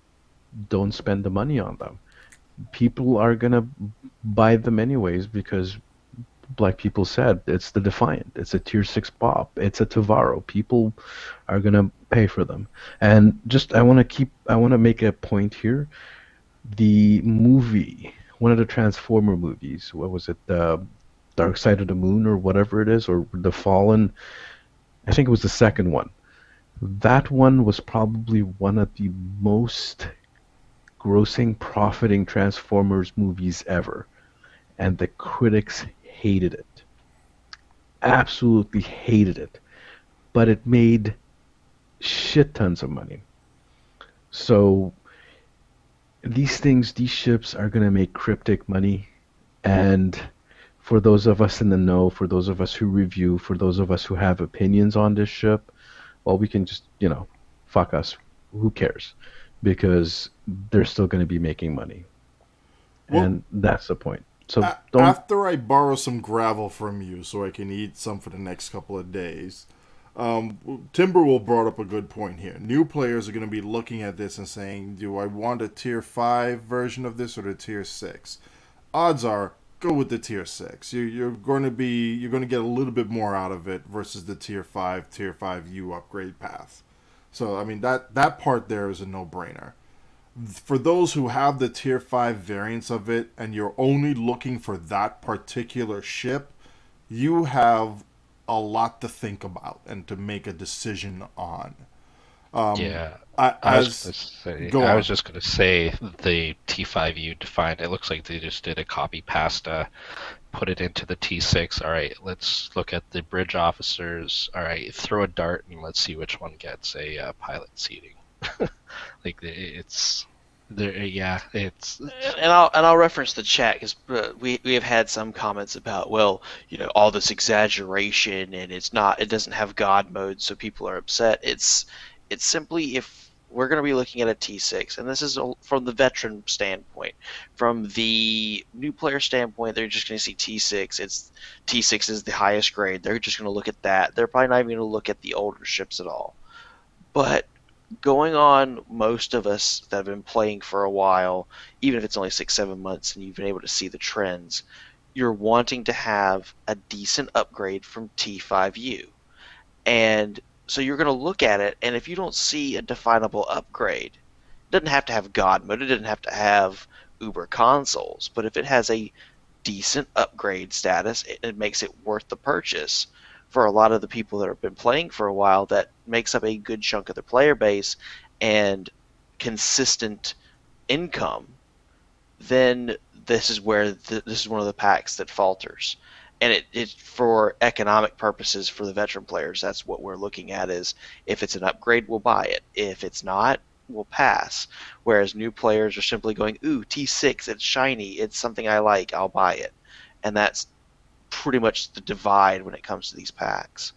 [SPEAKER 2] don't spend the money on them. People are gonna buy them anyways because, like people said, it's the Defiant. It's a tier 6 BOP. It's a Tavaro. People are gonna pay for them. And I want to make a point here. The movie, one of the Transformer movies, what was it? Dark Side of the Moon or whatever it is, or The Fallen. I think it was the second one. That one was probably one of the most grossing, profiting Transformers movies ever, and the critics hated it. Absolutely hated it. But it made shit tons of money. So these ships are going to make cryptic money, and for those of us in the know, for those of us who review, for those of us who have opinions on this ship, well, we can just, fuck us. Who cares? Because they're still going to be making money.
[SPEAKER 1] Well,
[SPEAKER 2] And that's the point. So don't.
[SPEAKER 1] after I borrow some gravel from you so I can eat some for the next couple of days, Timberwolf brought up a good point here. New players are going to be looking at this and saying, do I want a tier 5 version of this or the tier 6? Odds are, go with the tier 6. You're going to get a little bit more out of it versus the tier 5U upgrade path. So, I mean, that part there is a no-brainer. For those who have the tier 5 variants of it and you're only looking for that particular ship, you have a lot to think about and to make a decision on.
[SPEAKER 6] Yeah.
[SPEAKER 1] I was
[SPEAKER 6] just going to say the T5U defined. It looks like they just did a copy pasta, put it into the T6. All right, let's look at the bridge officers. All right, throw a dart and let's see which one gets a pilot seating. Like it's there, yeah. It's
[SPEAKER 4] And I'll reference the chat because we have had some comments about, well, all this exaggeration and it doesn't have God mode, so people are upset. It's simply, if we're going to be looking at a T6, and this is from the veteran standpoint. From the new player standpoint, they're just going to see T6. T6 is the highest grade. They're just going to look at that. They're probably not even going to look at the older ships at all. But going on, most of us that have been playing for a while, even if it's only 6-7 months and you've been able to see the trends, you're wanting to have a decent upgrade from T5U. And so you're going to look at it, and if you don't see a definable upgrade, it doesn't have to have God mode, it doesn't have to have Uber consoles, but if it has a decent upgrade status, it makes it worth the purchase. For a lot of the people that have been playing for a while, that makes up a good chunk of their player base and consistent income, then this is where this is one of the packs that falters. And it for economic purposes for the veteran players, that's what we're looking at, is if it's an upgrade, we'll buy it. If it's not, we'll pass. Whereas new players are simply going, ooh, T6, it's shiny, it's something I like, I'll buy it. And that's pretty much the divide when it comes to these packs.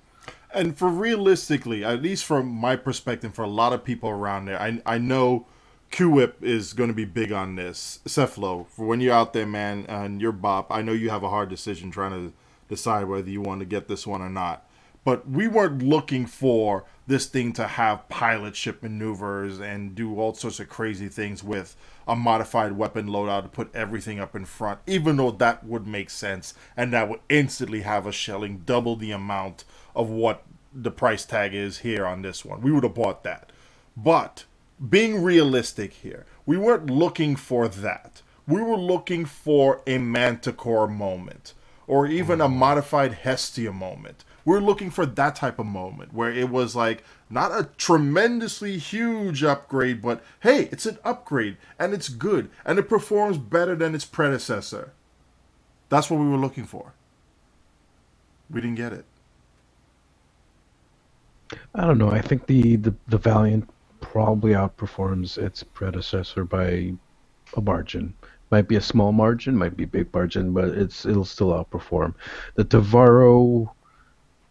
[SPEAKER 1] And for realistically, at least from my perspective, for a lot of people around there, I know QWhip is going to be big on this. Cephalo, for when you're out there, man, and you're Bop, I know you have a hard decision trying to decide whether you want to get this one or not. But we weren't looking for this thing to have pilot ship maneuvers and do all sorts of crazy things with a modified weapon loadout to put everything up in front, even though that would make sense and that would instantly have us shelling double the amount of what the price tag is here on this one. We would have bought that. But being realistic here, we weren't looking for that. We were looking for a Manticore moment or even a modified Hestia moment. We're looking for that type of moment where it was like not a tremendously huge upgrade, but hey, it's an upgrade and it's good and it performs better than its predecessor. That's what we were looking for. We didn't get it.
[SPEAKER 2] I don't know. I think the Valiant probably outperforms its predecessor by a margin. Might be a small margin, might be a big margin, but it'll still outperform. The Tavaro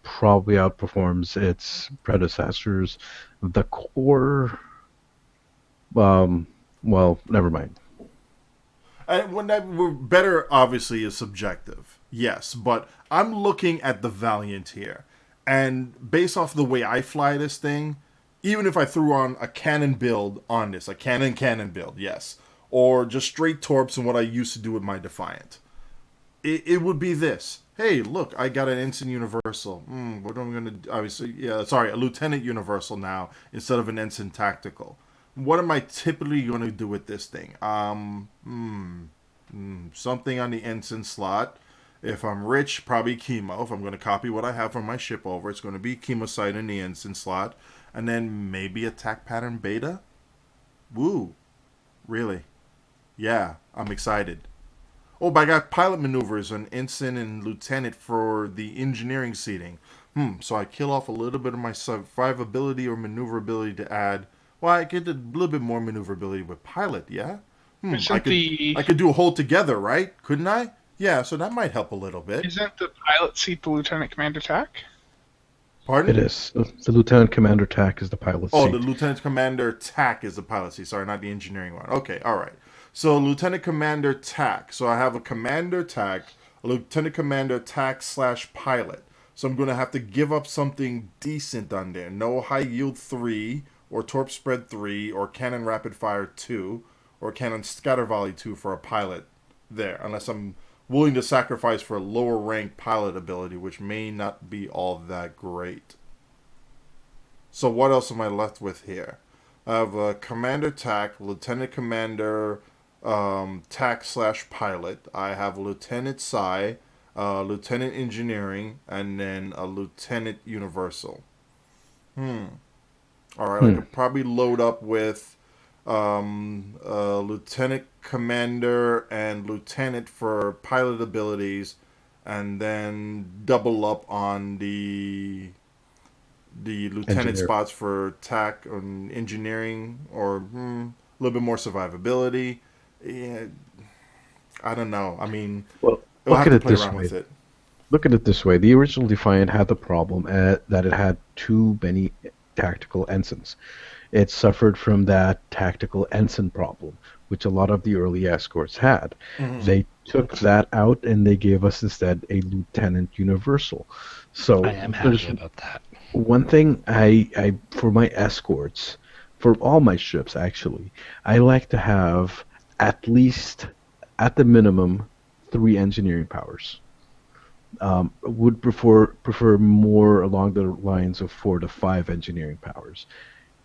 [SPEAKER 2] probably outperforms its predecessors. The Core, well, never mind.
[SPEAKER 1] And when that better obviously is subjective, yes, but I'm looking at the Valiant here, and based off the way I fly this thing, even if I threw on a cannon build on this, a cannon build, yes, or just straight torps and what I used to do with my Defiant, it would be this. Hey, look, I got an Ensign Universal. What am I going to... Obviously, a Lieutenant Universal now instead of an Ensign Tactical. What am I typically going to do with this thing? Something on the Ensign slot. If I'm rich, probably Chemo. If I'm going to copy what I have from my ship over, it's going to be Chemocite in the Ensign slot. and then maybe attack pattern beta. Woo, really? Yeah, I'm excited. Oh, but I got pilot maneuvers on ensign and lieutenant for the engineering seating. So I kill off a little bit of my survivability or maneuverability to add. Well, I get a little bit more maneuverability with pilot, yeah? I could do a hold together, right? Couldn't I? Yeah, so that might help a little bit.
[SPEAKER 5] Isn't the pilot seat the lieutenant commander tack?
[SPEAKER 1] Pardon?
[SPEAKER 2] It is. The lieutenant commander tack is the pilot seat.
[SPEAKER 1] Oh, the lieutenant commander tack is the pilot seat. Sorry, not the engineering one. Okay, all right. So lieutenant commander tack. So I have a commander tack, a lieutenant commander tack / pilot. So I'm going to have to give up something decent on there. No high yield 3 or torp spread 3 or cannon rapid fire 2 or cannon scatter volley 2 for a pilot there, unless I'm willing to sacrifice for a lower rank pilot ability, which may not be all that great. So what else am I left with here? I have a commander tack, lieutenant commander tack / pilot. I have a lieutenant psi, lieutenant engineering, and then a lieutenant universal. Alright, I could probably load up with lieutenant commander and lieutenant for pilot abilities, and then double up on the lieutenant spots for tack and engineering, or a little bit more survivability. Yeah, I don't know. I mean,
[SPEAKER 2] Well,
[SPEAKER 1] we'll
[SPEAKER 2] look
[SPEAKER 1] have
[SPEAKER 2] at
[SPEAKER 1] to
[SPEAKER 2] it
[SPEAKER 1] play
[SPEAKER 2] this
[SPEAKER 1] around
[SPEAKER 2] way.
[SPEAKER 1] with it.
[SPEAKER 2] Look at it this way. The original Defiant had the problem that it had too many tactical ensigns. It suffered from that tactical ensign problem, which a lot of the early escorts had. They took that out and they gave us instead a lieutenant universal. So
[SPEAKER 6] I am happy about that.
[SPEAKER 2] one thing I for my escorts, for all my ships actually, I like to have at least, at the minimum, 3 engineering powers. Would prefer more along the lines of 4 to 5 engineering powers,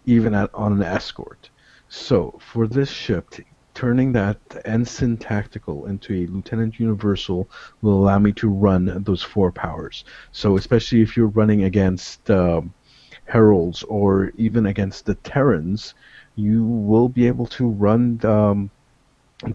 [SPEAKER 2] even on an escort. So for this ship, turning that ensign tactical into a lieutenant universal will allow me to run those 4 powers. So especially if you're running against heralds or even against the Terrans, you will be able to run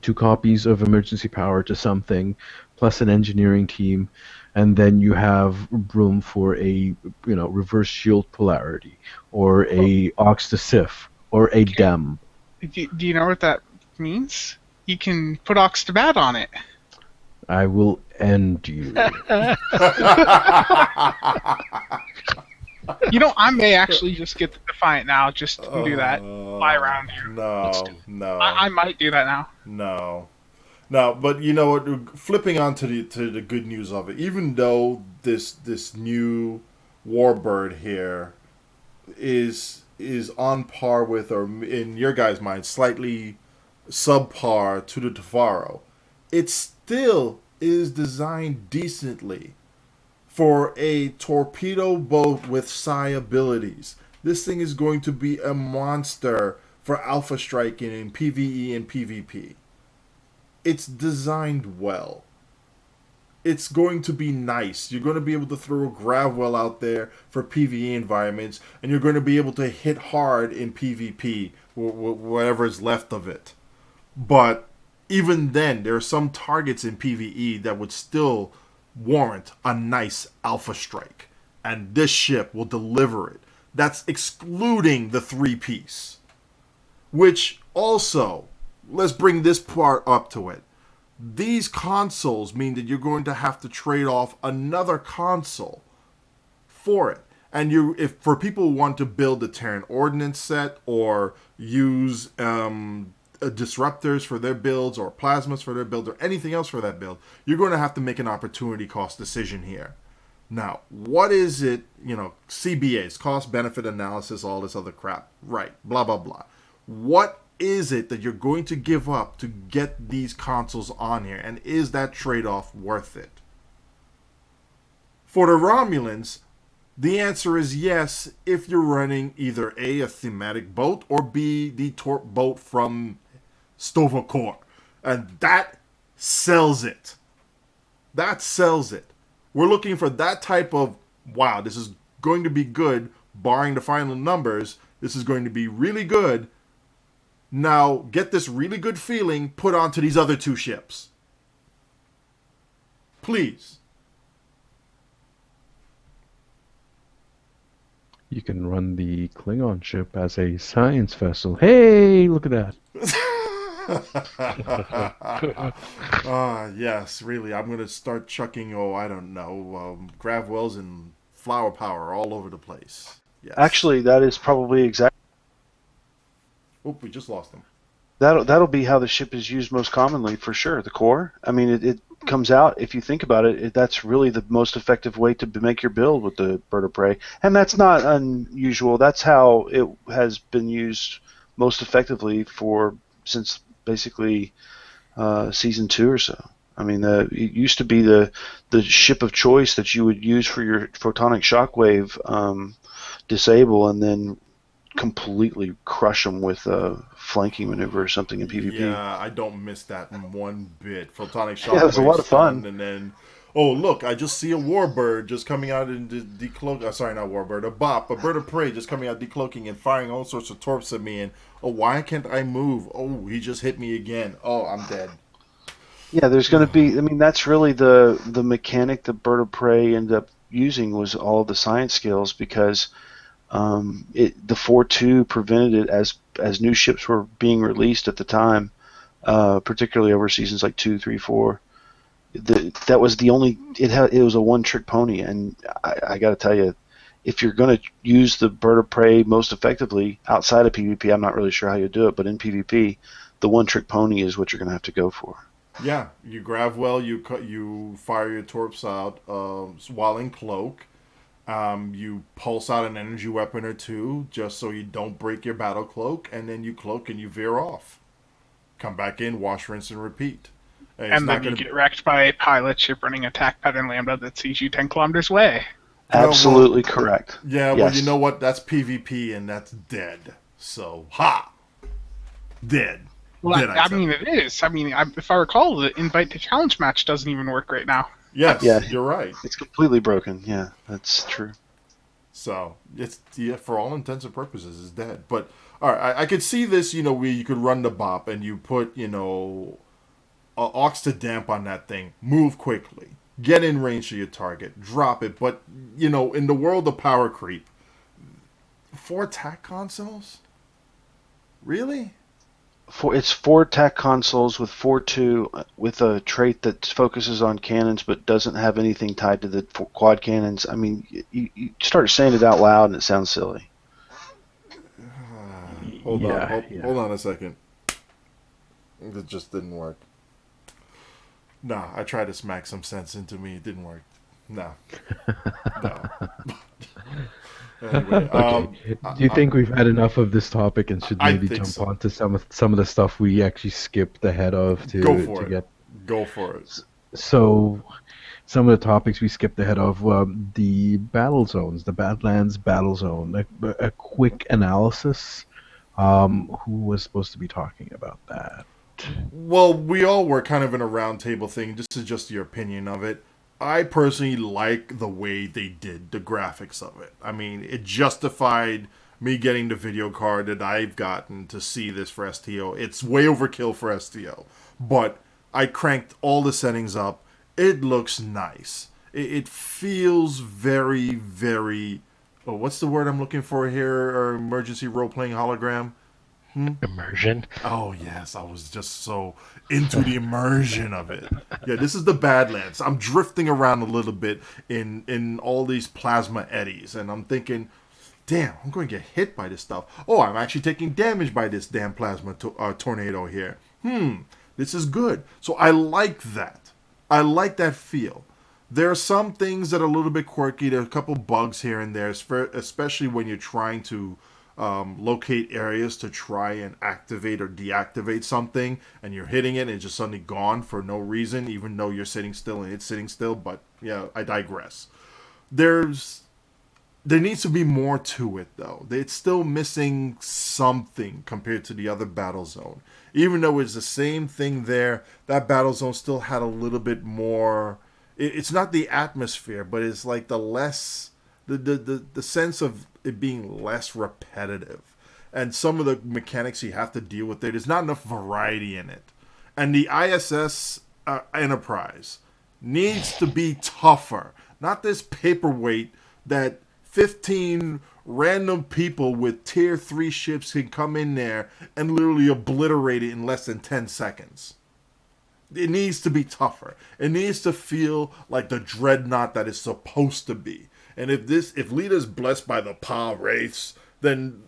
[SPEAKER 2] 2 copies of emergency power to something, plus an engineering team, and then you have room for a reverse shield polarity, or a Ox to Sif, or a Dem.
[SPEAKER 5] Do you know what that means? You can put Ox to Bat on it.
[SPEAKER 2] I will end you.
[SPEAKER 5] I may actually just get the Defiant now, just do that. Fly around here.
[SPEAKER 1] No.
[SPEAKER 5] I might do that now.
[SPEAKER 1] No, but you know what? Flipping on to the good news of it, even though this new Warbird here is on par with, or in your guys' mind, slightly subpar to the Tafaro, it still is designed decently for a torpedo boat with psi abilities. This thing is going to be a monster for alpha striking in PvE and PvP. It's designed well. It's going to be nice. You're going to be able to throw a grav well out there for PvE environments, and you're going to be able to hit hard in PvP, whatever is left of it. But even then, there are some targets in PvE that would still warrant a nice alpha strike, and this ship will deliver it. That's excluding the 3-piece. Which also, let's bring this part up to it. These consoles mean that you're going to have to trade off another console for it. And if for people who want to build a Terran Ordnance set, or use disruptors for their builds, or plasmas for their build, or anything else for that build, you're going to have to make an opportunity cost decision here. Now, what is it, CBAs, cost benefit analysis, all this other crap, right, blah, blah, blah. What is it that you're going to give up to get these consoles on here, and is that trade-off worth it? For the Romulans, the answer is yes, if you're running either A, thematic boat, or B, the torp boat from Tovokor. And that sells it. That sells it. We're looking for that type of, wow, this is going to be good barring the final numbers, this is going to be really good. Now, get this really good feeling put onto these other 2 ships. Please.
[SPEAKER 2] You can run the Klingon ship as a science vessel. Hey, look at that.
[SPEAKER 1] Yes, really. I'm going to start chucking, I don't know, grav wells and flower power all over the place. Yes.
[SPEAKER 3] Actually, that is probably exactly.
[SPEAKER 1] Oh, we just lost them.
[SPEAKER 3] That'll be how the ship is used most commonly, for sure. The core. I mean, it comes out, if you think about it, that's really the most effective way to make your build with the bird of prey. And that's not unusual. That's how it has been used most effectively since basically season 2 or so. I mean, it used to be the ship of choice that you would use for your photonic shockwave disable and then completely crush them with a flanking maneuver or something in PvP.
[SPEAKER 1] Yeah, I don't miss that one bit. Photonic shockwave.
[SPEAKER 3] Yeah, it was a lot of fun.
[SPEAKER 1] And then, oh look, I just see a warbird just coming out and decloak. Sorry, not warbird, a bird of prey just coming out decloaking and firing all sorts of torps at me. And why can't I move? Oh, he just hit me again. Oh, I'm dead.
[SPEAKER 3] Yeah, there's going to be. I mean, that's really the mechanic the bird of prey ended up using was all the science skills because the 4.2 prevented it as new ships were being released at the time, particularly over seasons like 2, 3, 4. That was the only. It was a one-trick pony, and I got to tell you, if you're going to use the bird of prey most effectively outside of PvP, I'm not really sure how you do it, but in PvP, the one-trick pony is what you're going to have to go for.
[SPEAKER 1] Yeah, you grav well, you fire your torps out while in cloak. You pulse out an energy weapon or 2 just so you don't break your battle cloak, and then you cloak and you veer off. Come back in, wash, rinse, and repeat.
[SPEAKER 5] And then you get wrecked by a pilot ship running attack pattern lambda that sees you 10 kilometers away.
[SPEAKER 3] Absolutely correct.
[SPEAKER 1] Yeah, well,
[SPEAKER 3] yes.
[SPEAKER 1] You know what? That's PvP, and that's dead. So, dead.
[SPEAKER 5] Well, I mean, it is. I mean, if I recall, the invite to challenge match doesn't even work right now.
[SPEAKER 1] Yes,
[SPEAKER 3] yeah,
[SPEAKER 1] you're right.
[SPEAKER 3] It's completely broken. Yeah, that's true.
[SPEAKER 1] So it's for all intents and purposes, it's dead. But all right, I could see this. Where you could run the bop and you put aux to damp on that thing. Move quickly, get in range of your target, drop it. But in the world of power creep, 4 attack consoles, really?
[SPEAKER 3] It's 4 attack consoles with 4.2 with a trait that focuses on cannons but doesn't have anything tied to the quad cannons. I mean, you start saying it out loud and it sounds silly.
[SPEAKER 1] Hold on a second. It just didn't work. Nah, I tried to smack some sense into me. It didn't work. No. Anyway,
[SPEAKER 2] okay. Do you think we've had enough of this topic and should maybe jump on to some of the stuff we actually skipped ahead of to get?
[SPEAKER 1] Go for it.
[SPEAKER 2] So, some of the topics we skipped ahead of, the battle zones, the Badlands battle zone. A quick analysis. Who was supposed to be talking about that?
[SPEAKER 1] Well, we all were kind of in a round table thing. This is just your opinion of it. I personally like the way they did the graphics of it. I mean, it justified me getting the video card that I've gotten to see this for STO. It's way overkill for STO, but I cranked all the settings up. It looks nice. It feels very, very... Oh, what's the word I'm looking for here? Or emergency role-playing hologram?
[SPEAKER 6] Immersion.
[SPEAKER 1] Oh, yes. I was just so into the immersion of it. Yeah, this is the Badlands. I'm drifting around a little bit in all these plasma eddies, and I'm thinking, damn, I'm going to get hit by this stuff. Oh, I'm actually taking damage by this damn plasma tornado here. This is good. So I like that. I like that feel. There are some things that are a little bit quirky. There are a couple bugs here and there, especially when you're trying to locate areas to try and activate or deactivate something, and you're hitting it and it's just suddenly gone for no reason, even though you're sitting still and it's sitting still. But yeah, I digress. There needs to be more to it, though. It's still missing something compared to the other battle zone. Even though it's the same thing there, that battle zone still had a little bit more. It's not the atmosphere, but it's like the less the sense of it being less repetitive. And some of the mechanics you have to deal with there's not enough variety in it. And the ISS Enterprise needs to be tougher. Not this paperweight that 15 random people with tier 3 ships can come in there and literally obliterate it in less than 10 seconds. It needs to be tougher. It needs to feel like the dreadnought that it's supposed to be. And if Lita's blessed by the Pa Wraiths, then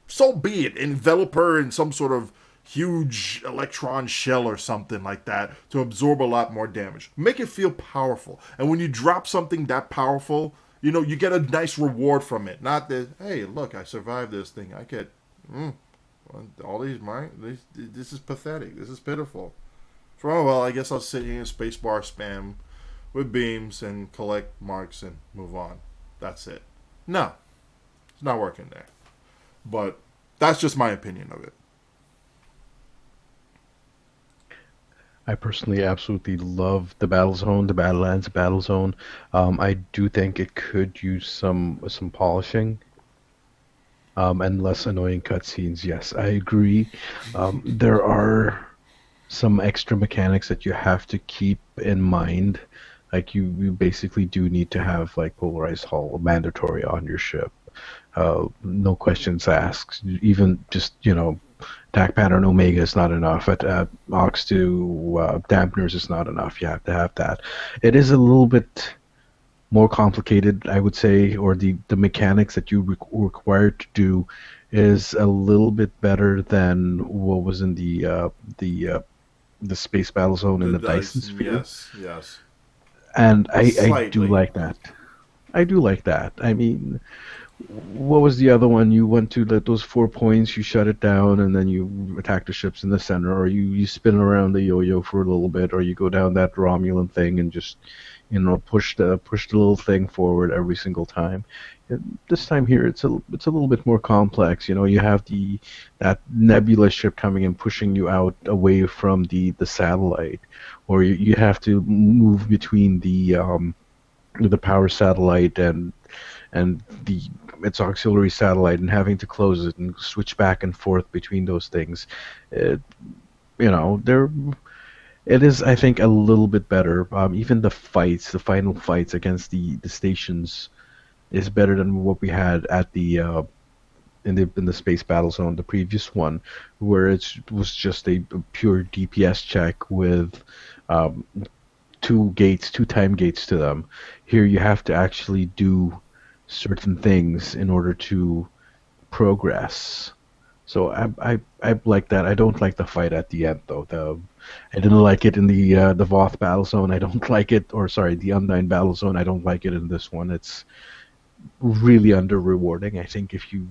[SPEAKER 1] so be it. Envelop her in some sort of huge electron shell or something like that to absorb a lot more damage. Make it feel powerful. And when you drop something that powerful, you get a nice reward from it. Not that, hey, look, I survived this thing. I get, all this is pathetic. This is pitiful. So, oh, well, I guess I'll sit here and spacebar spam with beams and collect marks and move on. That's it. No, it's not working there. But that's just my opinion of it.
[SPEAKER 2] I personally absolutely love the battle zone, the Battlelands battle zone. I do think it could use some polishing, and less annoying cutscenes. Yes, I agree. There are some extra mechanics that you have to keep in mind. Like you basically do need to have like polarized hull mandatory on your ship. No questions asked. Even just attack pattern Omega is not enough. Ox to dampeners is not enough. You have to have that. It is a little bit more complicated, I would say, or the mechanics that you required to do is a little bit better than what was in the space battle zone in the Dyson sphere.
[SPEAKER 1] Yes.
[SPEAKER 2] And I do like that. I do like that. I mean, what was the other one? You went to those 4 points, you shut it down, and then you attack the ships in the center, or you spin around the yo-yo for a little bit, or you go down that Romulan thing and just push the little thing forward every single time. This time here, it's a little bit more complex. You have that nebula ship coming and pushing you out away from the satellite, or you have to move between the power satellite and its auxiliary satellite, and having to close it and switch back and forth between those things. It is, I think, a little bit better. Even the final fights against the stations, is better than what we had at the in the space battle zone, the previous one, where it was just a pure DPS check with two time gates to them. Here you have to actually do certain things in order to progress. So I like that. I don't like the fight at the end though. I didn't like it in the Voth battle zone. I don't like it, the Undyne battle zone. I don't like it in this one. It's really under rewarding. I think if you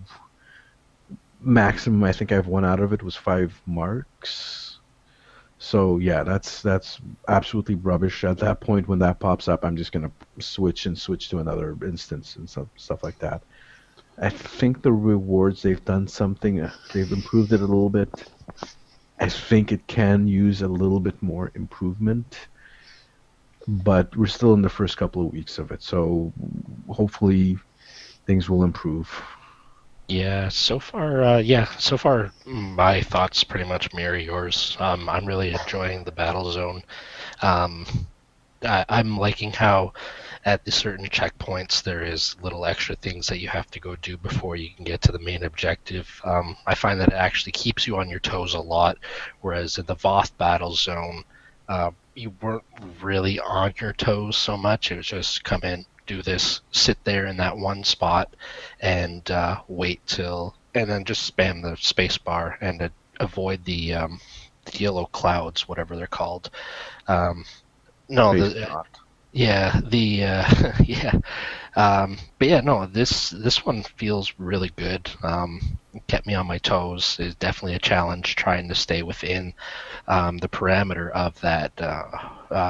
[SPEAKER 2] maximum, I think I've won out of it was 5 marks. So yeah, that's absolutely rubbish. At that point, when that pops up, I'm just gonna switch to another instance and stuff like that. I think the rewards, they've done something. They've improved it a little bit. I think it can use a little bit more improvement, but we're still in the first couple of weeks of it, so hopefully things will improve.
[SPEAKER 6] Yeah, so far, my thoughts pretty much mirror yours. I'm really enjoying the battle zone. I'm liking how at the certain checkpoints there is little extra things that you have to go do before you can get to the main objective. I find that it actually keeps you on your toes a lot, whereas in the Voth battle zone, you weren't really on your toes so much. It was just come in, do this, sit there in that one spot, and wait till, and then just spam the space bar and avoid the yellow clouds, whatever they're called. This one feels really good. It kept me on my toes. It's definitely a challenge trying to stay within the parameter of that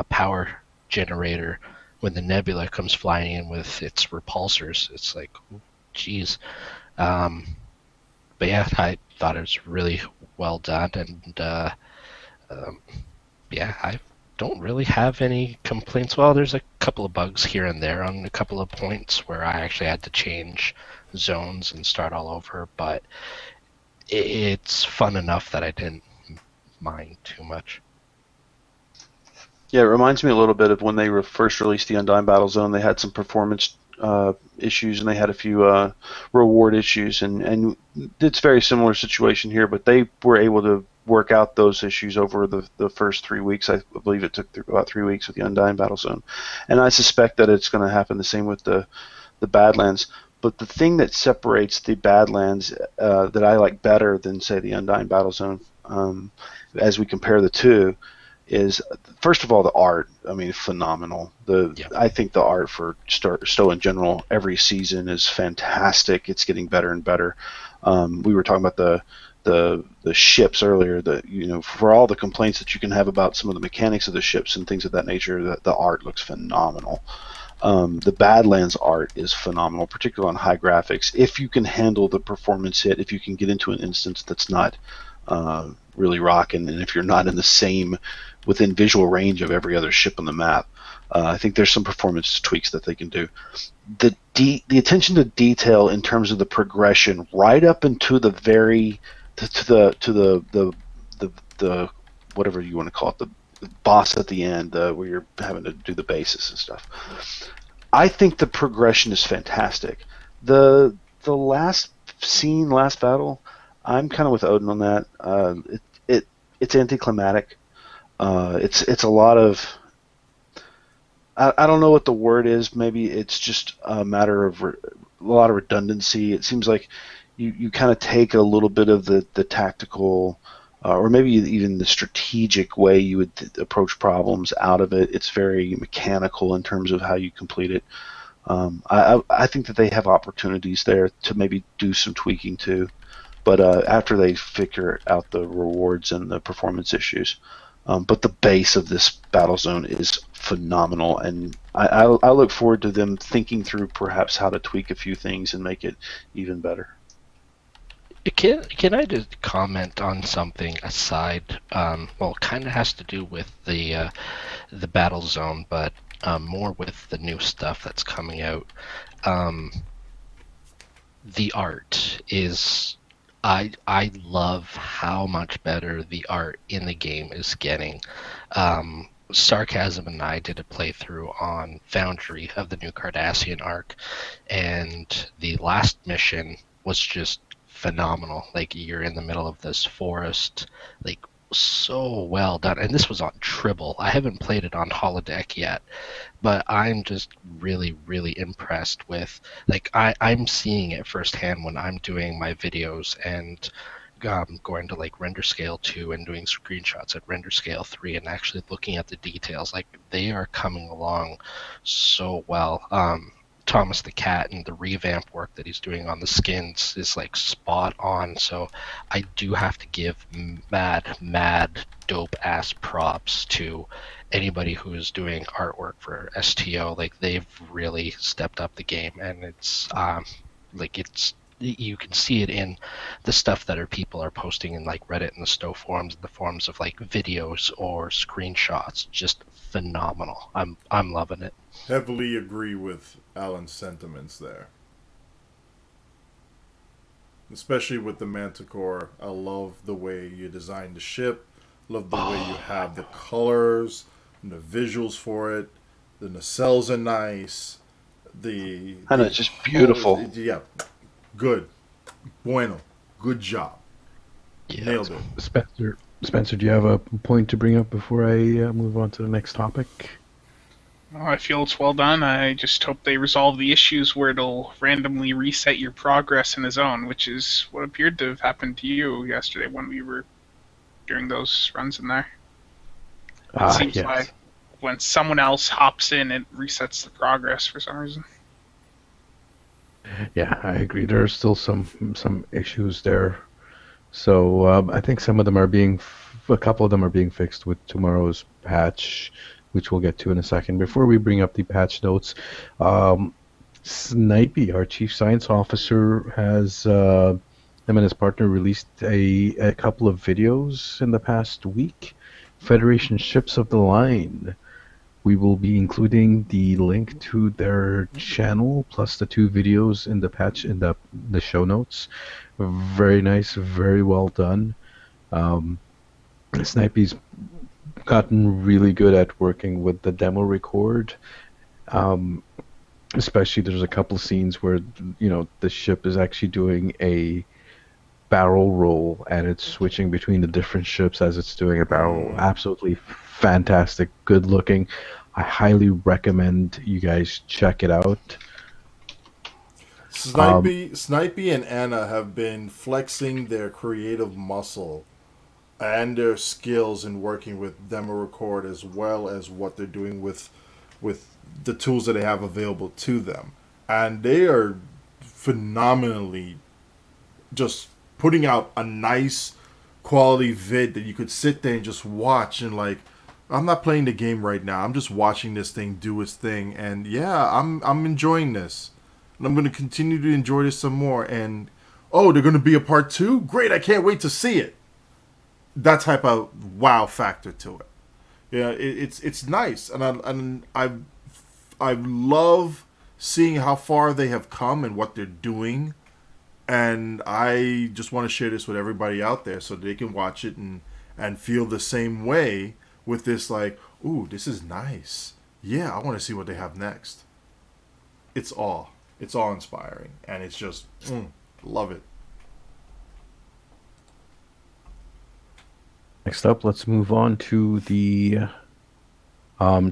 [SPEAKER 6] power generator when the nebula comes flying in with its repulsors. It's like, geez. I thought it was really well done, and I don't really have any complaints. Well, there's a couple of bugs here and there on a couple of points where I actually had to change zones and start all over, but it's fun enough that I didn't mind too much.
[SPEAKER 3] Yeah, it reminds me a little bit of when they first released the Undying Battlezone. They had some performance issues, and they had a few reward issues, and it's a very similar situation here, but they were able to work out those issues over the first 3 weeks. I believe it took about 3 weeks with the Undying Battlezone, and I suspect that it's going to happen the same with the Badlands. But the thing that separates the Badlands that I like better than, say, the Undying Battlezone, as we compare the two, is, first of all, the art. I mean, phenomenal. I think the art for Stowe in general every season is fantastic. It's getting better and better. We were talking about the ships earlier. For all the complaints that you can have about some of the mechanics of the ships and things of that nature, the art looks phenomenal. The Badlands art is phenomenal, particularly on high graphics. If you can handle the performance hit, if you can get into an instance that's not really rocking, and if you're not in the same within visual range of every other ship on the map, I think there's some performance tweaks that they can do. The attention to detail in terms of the progression, right up into the very to the whatever you want to call it, the boss at the end, where you're having to do the bases and stuff. I think the progression is fantastic. The last battle, I'm kind of with Odin on that. It's anticlimactic. It's a lot of, I don't know what the word is. Maybe it's just a matter of a lot of redundancy. It seems like you kind of take a little bit of the tactical, or maybe even the strategic way you would approach problems out of it. It's very mechanical in terms of how you complete it. I think that they have opportunities there to maybe do some tweaking too, but after they figure out the rewards and the performance issues. But the base of this battle zone is phenomenal, and I look forward to them thinking through perhaps how to tweak a few things and make it even better.
[SPEAKER 6] Can I just comment on something aside? Well, it kind of has to do with the battle zone, but more with the new stuff that's coming out. The art is... I love how much better the art in the game is getting. Sarcasm and I did a playthrough on Foundry of the new Cardassian arc, and the last mission was just phenomenal. Like, you're in the middle of this forest, like, so well done. And this was on Tribble. I haven't played it on holodeck yet, but I'm just really, really impressed with, like, I'm seeing it firsthand when I'm doing my videos and going to like render scale 2 and doing screenshots at render scale 3 and actually looking at the details. Like, they are coming along so well. Thomas the Cat and the revamp work that he's doing on the skins is like spot on. So I do have to give mad dope ass props to anybody who is doing artwork for STO. Like, they've really stepped up the game, and it's you can see it in the stuff that people are posting in like Reddit and the Stowe forums, in the forms of like videos or screenshots. Just phenomenal. I'm loving it.
[SPEAKER 1] Heavily agree with Alan's sentiments there. Especially with the Manticore. I love the way you designed the ship. Love the way you have the colors and the visuals for it. The nacelles are nice.
[SPEAKER 3] And it's just beautiful.
[SPEAKER 1] Yeah. Good. Bueno. Good job.
[SPEAKER 6] Yeah,
[SPEAKER 1] Nailed it.
[SPEAKER 2] Spencer, do you have a point to bring up before I move on to the next topic?
[SPEAKER 5] Well, I feel it's well done. I just hope they resolve the issues where it'll randomly reset your progress in a zone, which is what appeared to have happened to you yesterday when we were doing those runs in there. It seems like when someone else hops in, it resets the progress for some reason.
[SPEAKER 2] Yeah, I agree. There are still some issues there. So I think some of them a couple of them are being fixed with tomorrow's patch, which we'll get to in a second. Before we bring up the patch notes, Snipey, our chief science officer, has him and his partner released a couple of videos in the past week Federation Ships of the Line. We will be including the link to their channel plus the 2 videos in the patch in the show notes. Very nice, very well done. Snipey's gotten really good at working with the demo record. Especially there's a couple scenes where the ship is actually doing a barrel roll and it's switching between the different ships as it's doing a barrel roll. Absolutely fantastic, good looking. I highly recommend you guys check it out.
[SPEAKER 1] Snipey and Anna have been flexing their creative muscle and their skills in working with demo record, as well as what they're doing with the tools that they have available to them, and they are phenomenally just putting out a nice quality vid that you could sit there and just watch, and like, I'm not playing the game right now, I'm just watching this thing do its thing, and yeah, I'm enjoying this, and I'm going to continue to enjoy this some more. And oh, they're going to be a part 2? Great, I can't wait to see it. That type of wow factor to it. Yeah, it's nice, and I love seeing how far they have come and what they're doing, and I just want to share this with everybody out there so they can watch it and feel the same way with this. Like, ooh, this is nice. Yeah, I want to see what they have next. It's awe-inspiring, and it's just love it.
[SPEAKER 2] Next up, let's move on to the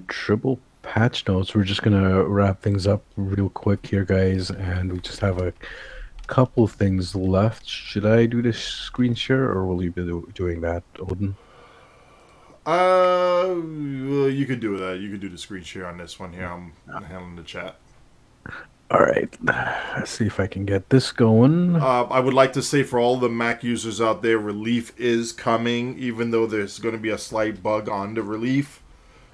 [SPEAKER 2] triple patch notes. We're just gonna wrap things up real quick here, guys, and we just have a couple things left. Should I do this screen share, or will you be doing that, Odin?
[SPEAKER 1] Well, you could do that. You could do the screen share on this one here. I'm handling the chat.
[SPEAKER 2] All right, let's see if I can get this going.
[SPEAKER 1] I would like to say, for all the Mac users out there, relief is coming, even though there's going to be a slight bug on the relief.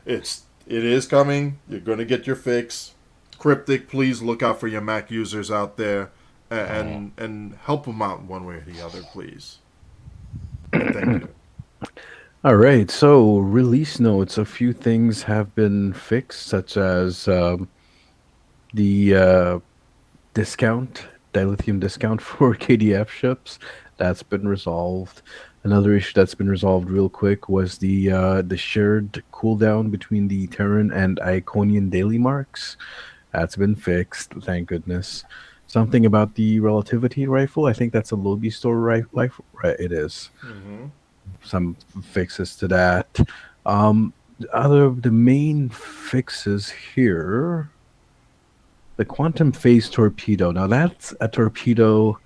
[SPEAKER 1] It is coming. You're going to get your fix. Cryptic, please look out for your Mac users out there and help them out one way or the other, please. Thank you.
[SPEAKER 2] All right, so release notes. A few things have been fixed, such as the dilithium discount for KDF ships. That's been resolved. Another issue that's been resolved real quick was the shared cooldown between the Terran and Iconian daily marks. That's been fixed, thank goodness. Something about the relativity rifle. I think that's a Lobby store rifle. Right, it is. Mm-hmm. Some fixes to that. The main fixes here. The quantum phase torpedo. Now that's a torpedo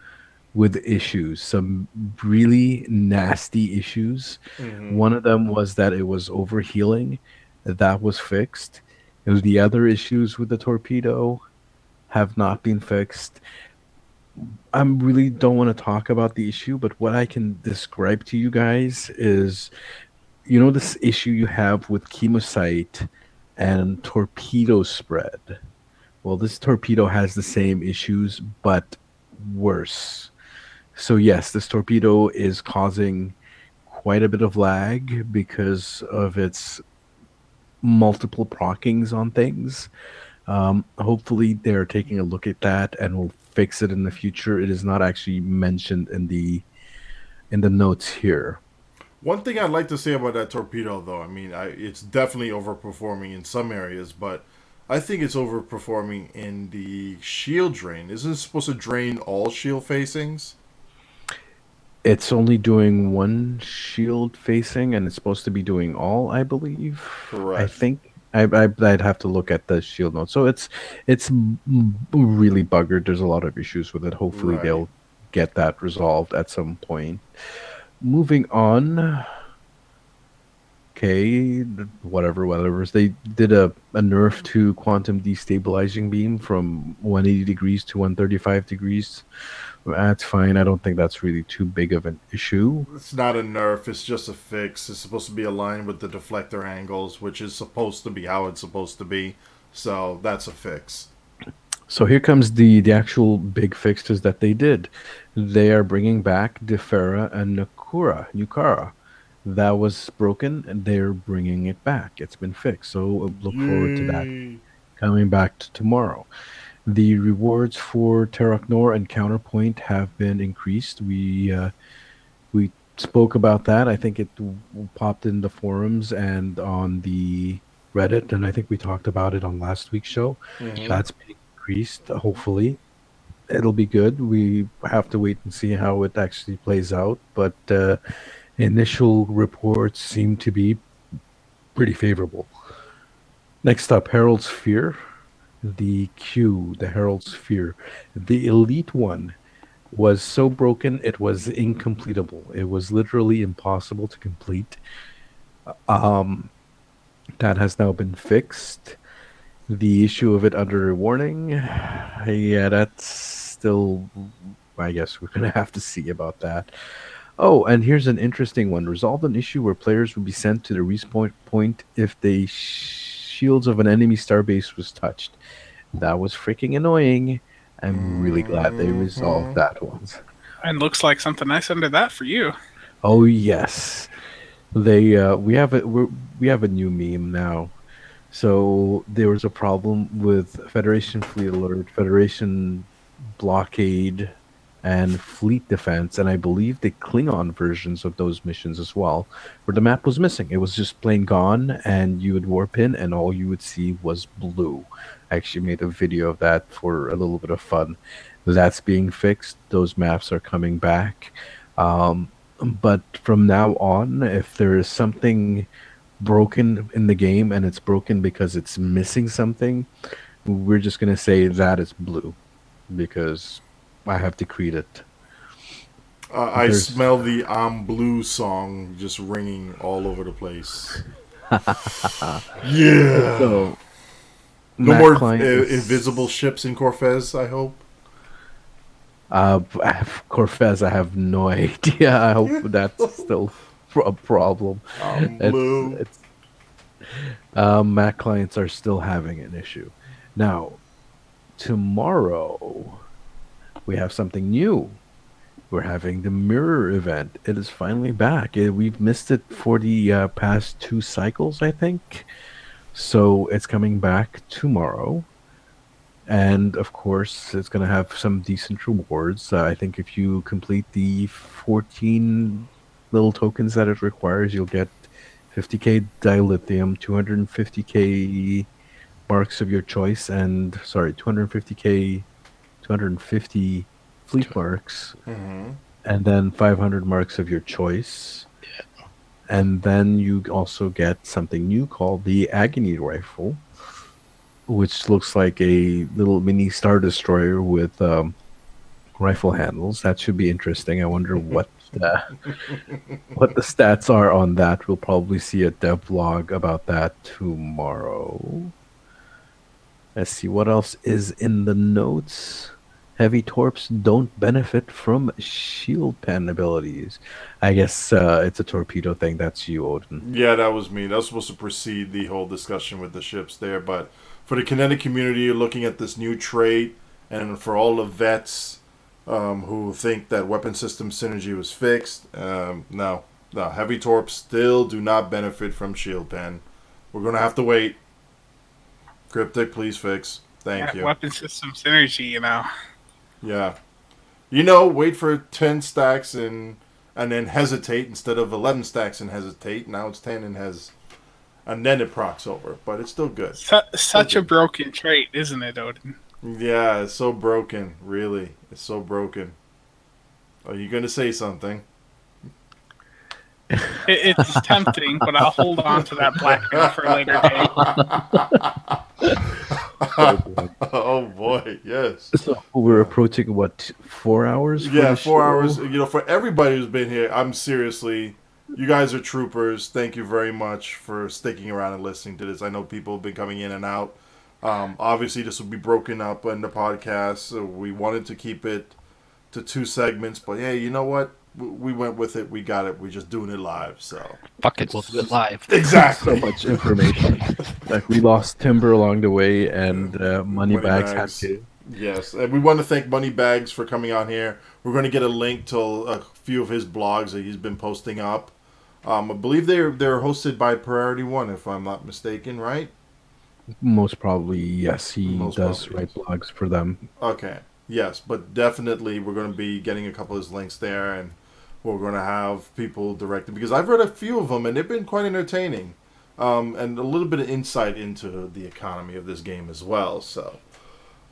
[SPEAKER 2] with issues, some really nasty issues. Mm-hmm. One of them was that it was overhealing. That was fixed. It was the other issues with the torpedo have not been fixed. I really don't want to talk about the issue, but what I can describe to you guys is, this issue you have with chemosite and torpedo spread. Well, this torpedo has the same issues, but worse. So yes, this torpedo is causing quite a bit of lag because of its multiple proccings on things. Hopefully they're taking a look at that and will fix it in the future. It is not actually mentioned in the notes here.
[SPEAKER 1] One thing I'd like to say about that torpedo, though, it's definitely overperforming in some areas, but I think it's overperforming in the shield drain. Isn't it supposed to drain all shield facings?
[SPEAKER 2] It's only doing one shield facing, and it's supposed to be doing all, I believe.
[SPEAKER 1] Correct.
[SPEAKER 2] I think I'd have to look at the shield note. So it's really buggered. There's a lot of issues with it. Hopefully they'll get that resolved at some point. Moving on. Okay, whatever. They did a nerf to quantum destabilizing beam from 180 degrees to 135 degrees. That's fine. I don't think that's really too big of an issue.
[SPEAKER 1] It's not a nerf. It's just a fix. It's supposed to be aligned with the deflector angles, which is supposed to be how it's supposed to be. So that's a fix.
[SPEAKER 2] So here comes the actual big fixes that they did. They are bringing back Defera and Nukara. that was broken, and they're bringing it back. It's been fixed, so look forward to that
[SPEAKER 1] Yay.
[SPEAKER 2] coming back tomorrow. The rewards for Terraknor and Counterpoint have been increased. We spoke about that. I think it popped in the forums and on the Reddit, and I think we talked about it on last week's show.
[SPEAKER 1] Mhm.
[SPEAKER 2] That's been increased. Hopefully, it'll be good. We have to wait and see how it actually plays out, but initial reports seem to be pretty favorable. Next up, Herald's Fear. The Herald's Fear. The Elite one was so broken it was incompletable. It was literally impossible to complete. Um, that has now been fixed. The issue of it under a warning, yeah, that's still, I guess we're gonna have to see about that. Oh, and here's an interesting one. Resolved an issue where players would be sent to the respawn point if the shields of an enemy starbase was touched. That was freaking annoying. I'm really glad they resolved
[SPEAKER 1] Mhm.
[SPEAKER 2] that one.
[SPEAKER 5] And looks like something nice under that for you.
[SPEAKER 2] Oh yes, they we have a new meme now. So there was a problem with Federation Fleet Alert, Federation Blockade, and Fleet Defense, and I believe the Klingon versions of those missions as well, where the map was missing. It was just plain gone, and you would warp in, and all you would see was blue. I actually made a video of that for a little bit of fun. That's being fixed. Those maps are coming back. Um, but from now on, if there is something broken in the game and it's broken because it's missing something, we're just going to say that it's blue because I have decreed it.
[SPEAKER 1] I
[SPEAKER 2] There's
[SPEAKER 1] smell the I'm Blue song just ringing all over the place. Yeah.
[SPEAKER 2] so
[SPEAKER 1] No
[SPEAKER 2] Mac
[SPEAKER 1] more
[SPEAKER 2] client is-
[SPEAKER 1] invisible ships in Corfez, I hope.
[SPEAKER 2] Corfez, I have no idea. I hope that's still a problem.
[SPEAKER 1] I'm Blue.
[SPEAKER 2] It's Mac clients are still having an issue. Now, tomorrow we have something new. We're having the mirror event. It is finally back. We've missed it for the past 2 cycles, I think. So it's coming back tomorrow. And of course, it's going to have some decent rewards. I think if you complete the 14 little tokens that it requires, you'll get 50k dilithium, 250k marks of your choice, and 250 fleet marks,
[SPEAKER 1] Mm-hmm.
[SPEAKER 2] and then 500 marks of your choice. And then you also get something new called the Agony Rifle, which looks like a little mini Star Destroyer with rifle handles. That should be interesting. I wonder what the stats are on that. We'll probably see a devlog about that tomorrow. Let's see what else is in the notes. Heavy torps don't benefit from shield pen abilities. I guess it's a torpedo thing. That's you, Odin.
[SPEAKER 1] Yeah, that was me. That was supposed to precede the whole discussion with the ships there. But for the kinetic community, you're looking at this new trait, and for all the vets who think that weapon system synergy was fixed, no. Heavy torps still do not benefit from shield pen. We're going to have to wait. Cryptic, please fix. Thank you.
[SPEAKER 5] Weapon system synergy,
[SPEAKER 1] Yeah. Wait for 10 stacks and then hesitate instead of 11 stacks and hesitate. Now it's 10 and then it procs over. But it's still good.
[SPEAKER 5] Such a broken trait, isn't it, Odin?
[SPEAKER 1] Yeah, it's so broken. Really. It's so broken. Are you going to say something?
[SPEAKER 5] It's tempting, but I'll hold on to that blackmail for a later day.
[SPEAKER 1] Oh boy, yes.
[SPEAKER 2] So we're approaching what, 4 hours?
[SPEAKER 1] Yeah, 4 hours. For everybody who's been here, you guys are troopers. Thank you very much for sticking around and listening to this. I know people have been coming in and out. Obviously, this will be broken up in the podcast. So we wanted to keep it to 2 segments, but hey, you know what? We went with it. We got it. We're just doing it live. So
[SPEAKER 6] Fuck it, we'll do it live.
[SPEAKER 1] exactly.
[SPEAKER 2] So much information. Like we lost Timber along the way, and Moneybags had to.
[SPEAKER 1] Yes, and we want to thank Moneybags for coming on here. We're going to get a link to a few of his blogs that he's been posting up. I believe they're hosted by Priority One, if I'm not mistaken, right?
[SPEAKER 2] Most probably, yes. He
[SPEAKER 1] Most
[SPEAKER 2] does
[SPEAKER 1] probably,
[SPEAKER 2] write
[SPEAKER 1] yes.
[SPEAKER 2] blogs for them.
[SPEAKER 1] Okay, yes, but definitely we're going to be getting a couple of his links there, and we're going to have people directed because I've read a few of them and they've been quite entertaining, and a little bit of insight into the economy of this game as well. So,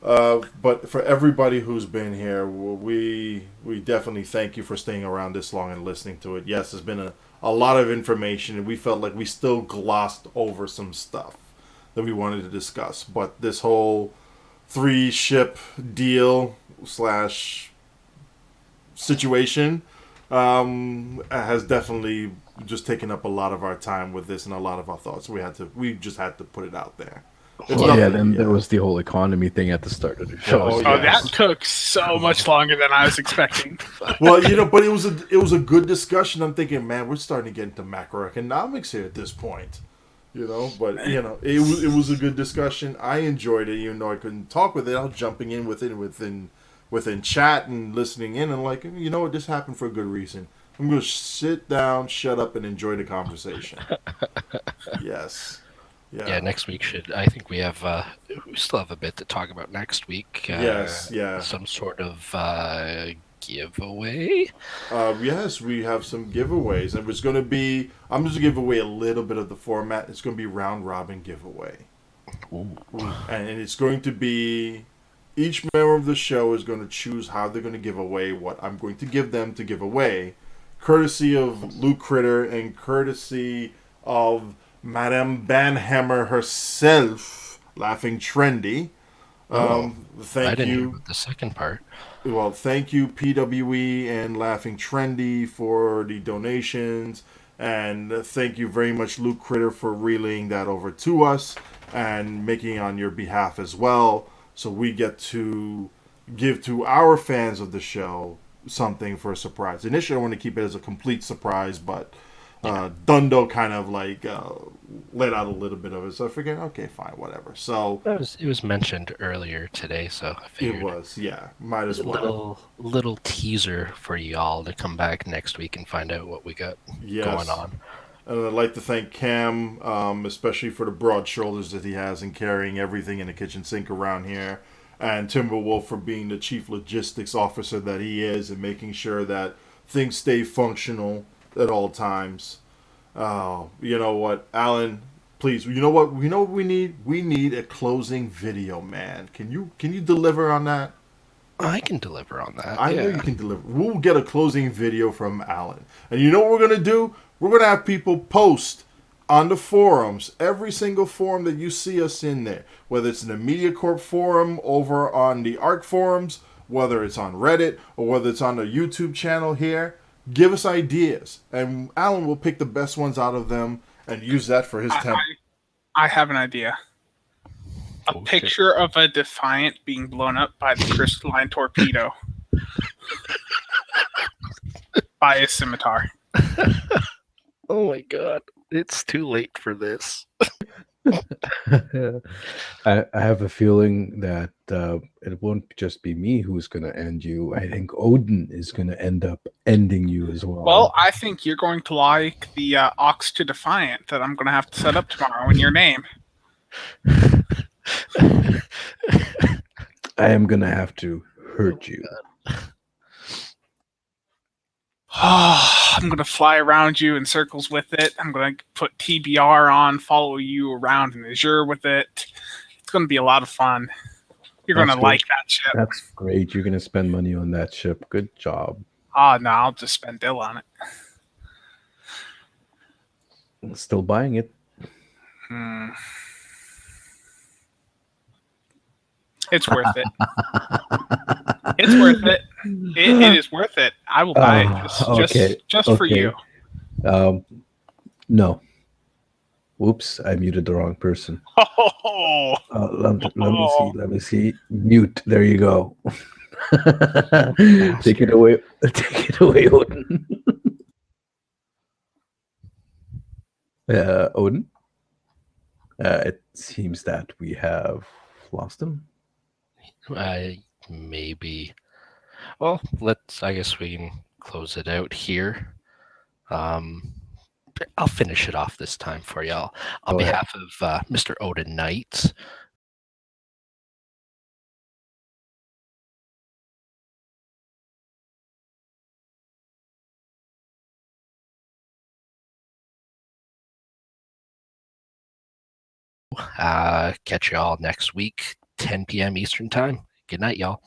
[SPEAKER 1] but for everybody who's been here, we definitely thank you for staying around this long and listening to it. Yes, there's been a lot of information, and we felt like we still glossed over some stuff that we wanted to discuss, but this whole 3-ship deal slash situation has definitely just taken up a lot of our time with this and a lot of our thoughts. We just had to put it out there. It's
[SPEAKER 2] Well, yeah,
[SPEAKER 1] nothing-
[SPEAKER 2] then there was the whole economy thing at the start of the show.
[SPEAKER 1] Oh,
[SPEAKER 5] Oh,
[SPEAKER 1] yes.
[SPEAKER 5] that took so much longer than I was expecting.
[SPEAKER 1] Well, but it was a good discussion. I'm thinking, man, we're starting to get into macroeconomics here at this point. But it was a good discussion. I enjoyed it, even though I couldn't talk with it. I was jumping in within chat and listening in, and like, what, this happened for a good reason. I'm going to sit down, shut up, and enjoy the conversation. Yes.
[SPEAKER 6] Yeah, next week I think we still have a bit to talk about next week.
[SPEAKER 1] Yes, yeah.
[SPEAKER 6] Some sort of giveaway.
[SPEAKER 1] Yes, we have some giveaways, and it's going to be. I'm just going to give away a little bit of the format. It's going to be round robin giveaway, and it's going to be each member of the show is going to choose how they're going to give away what I'm going to give them to give away, courtesy of Luke Critter and courtesy of Madame Banhammer herself, Laughing Trendy. Thank
[SPEAKER 6] I didn't
[SPEAKER 1] you.
[SPEAKER 6] hear about the second part.
[SPEAKER 1] Well, thank you, PWE and Laughing Trendy, for the donations. And thank you very much, Luke Critter, for relaying that over to us and making it on your behalf as well. So we get to give to our fans of the show something for a surprise. Initially, I want to keep it as a complete surprise, but Dundo kind of let out a little bit of it. So I figured, okay, fine, whatever. So
[SPEAKER 6] It was mentioned earlier today, so I figured
[SPEAKER 1] it was, yeah, might as well.
[SPEAKER 6] Little teaser for y'all to come back next week and find out what we got going on.
[SPEAKER 1] And I'd like to thank Cam, especially for the broad shoulders that he has in carrying everything in the kitchen sink around here. And Timberwolf for being the chief logistics officer that he is and making sure that things stay functional at all times. You know what, Alan? Please, you know what we need? We need a closing video, man. Can you deliver on that?
[SPEAKER 6] I can deliver on that.
[SPEAKER 1] I know you can deliver. We'll get a closing video from Alan. And you know what we're going to do? We're going to have people post on the forums, every single forum that you see us in there. Whether it's in the MediaCorp forum, over on the ARC forums, whether it's on Reddit, or whether it's on the YouTube channel here. Give us ideas. And Alan will pick the best ones out of them and use that for his temp.
[SPEAKER 5] I have an idea. A picture of a Defiant being blown up by the crystalline torpedo by a scimitar.
[SPEAKER 6] Oh my god, it's too late for this.
[SPEAKER 2] I have a feeling that it won't just be me who's going to end you. I think Odin is going to end up ending you as well.
[SPEAKER 5] Well, I think you're going to like the Ox to Defiant that I'm going to have to set up tomorrow in your name.
[SPEAKER 2] I am going to have to hurt you.
[SPEAKER 5] I'm going to fly around you in circles with it. I'm going to put TBR on, follow you around in Azure with it. It's going to be a lot of fun. You're going to like that ship.
[SPEAKER 2] That's great. You're going to spend money on that ship. Good job.
[SPEAKER 5] No, I'll just spend Dill on it.
[SPEAKER 2] Still buying it.
[SPEAKER 5] It's worth it. It's worth it. It is worth it. I will buy it just for you.
[SPEAKER 2] No. Whoops, I muted the wrong person.
[SPEAKER 5] Oh.
[SPEAKER 2] Let me see. Mute. There you go. Take it away. Take it away, Odin. Odin? It seems that we have lost him.
[SPEAKER 6] Maybe. Well, I guess we can close it out here. I'll finish it off this time for y'all. On
[SPEAKER 2] Go ahead.
[SPEAKER 6] behalf of Mr. Odin Knight, catch y'all next week, 10 p.m. Eastern Time. Good night, y'all.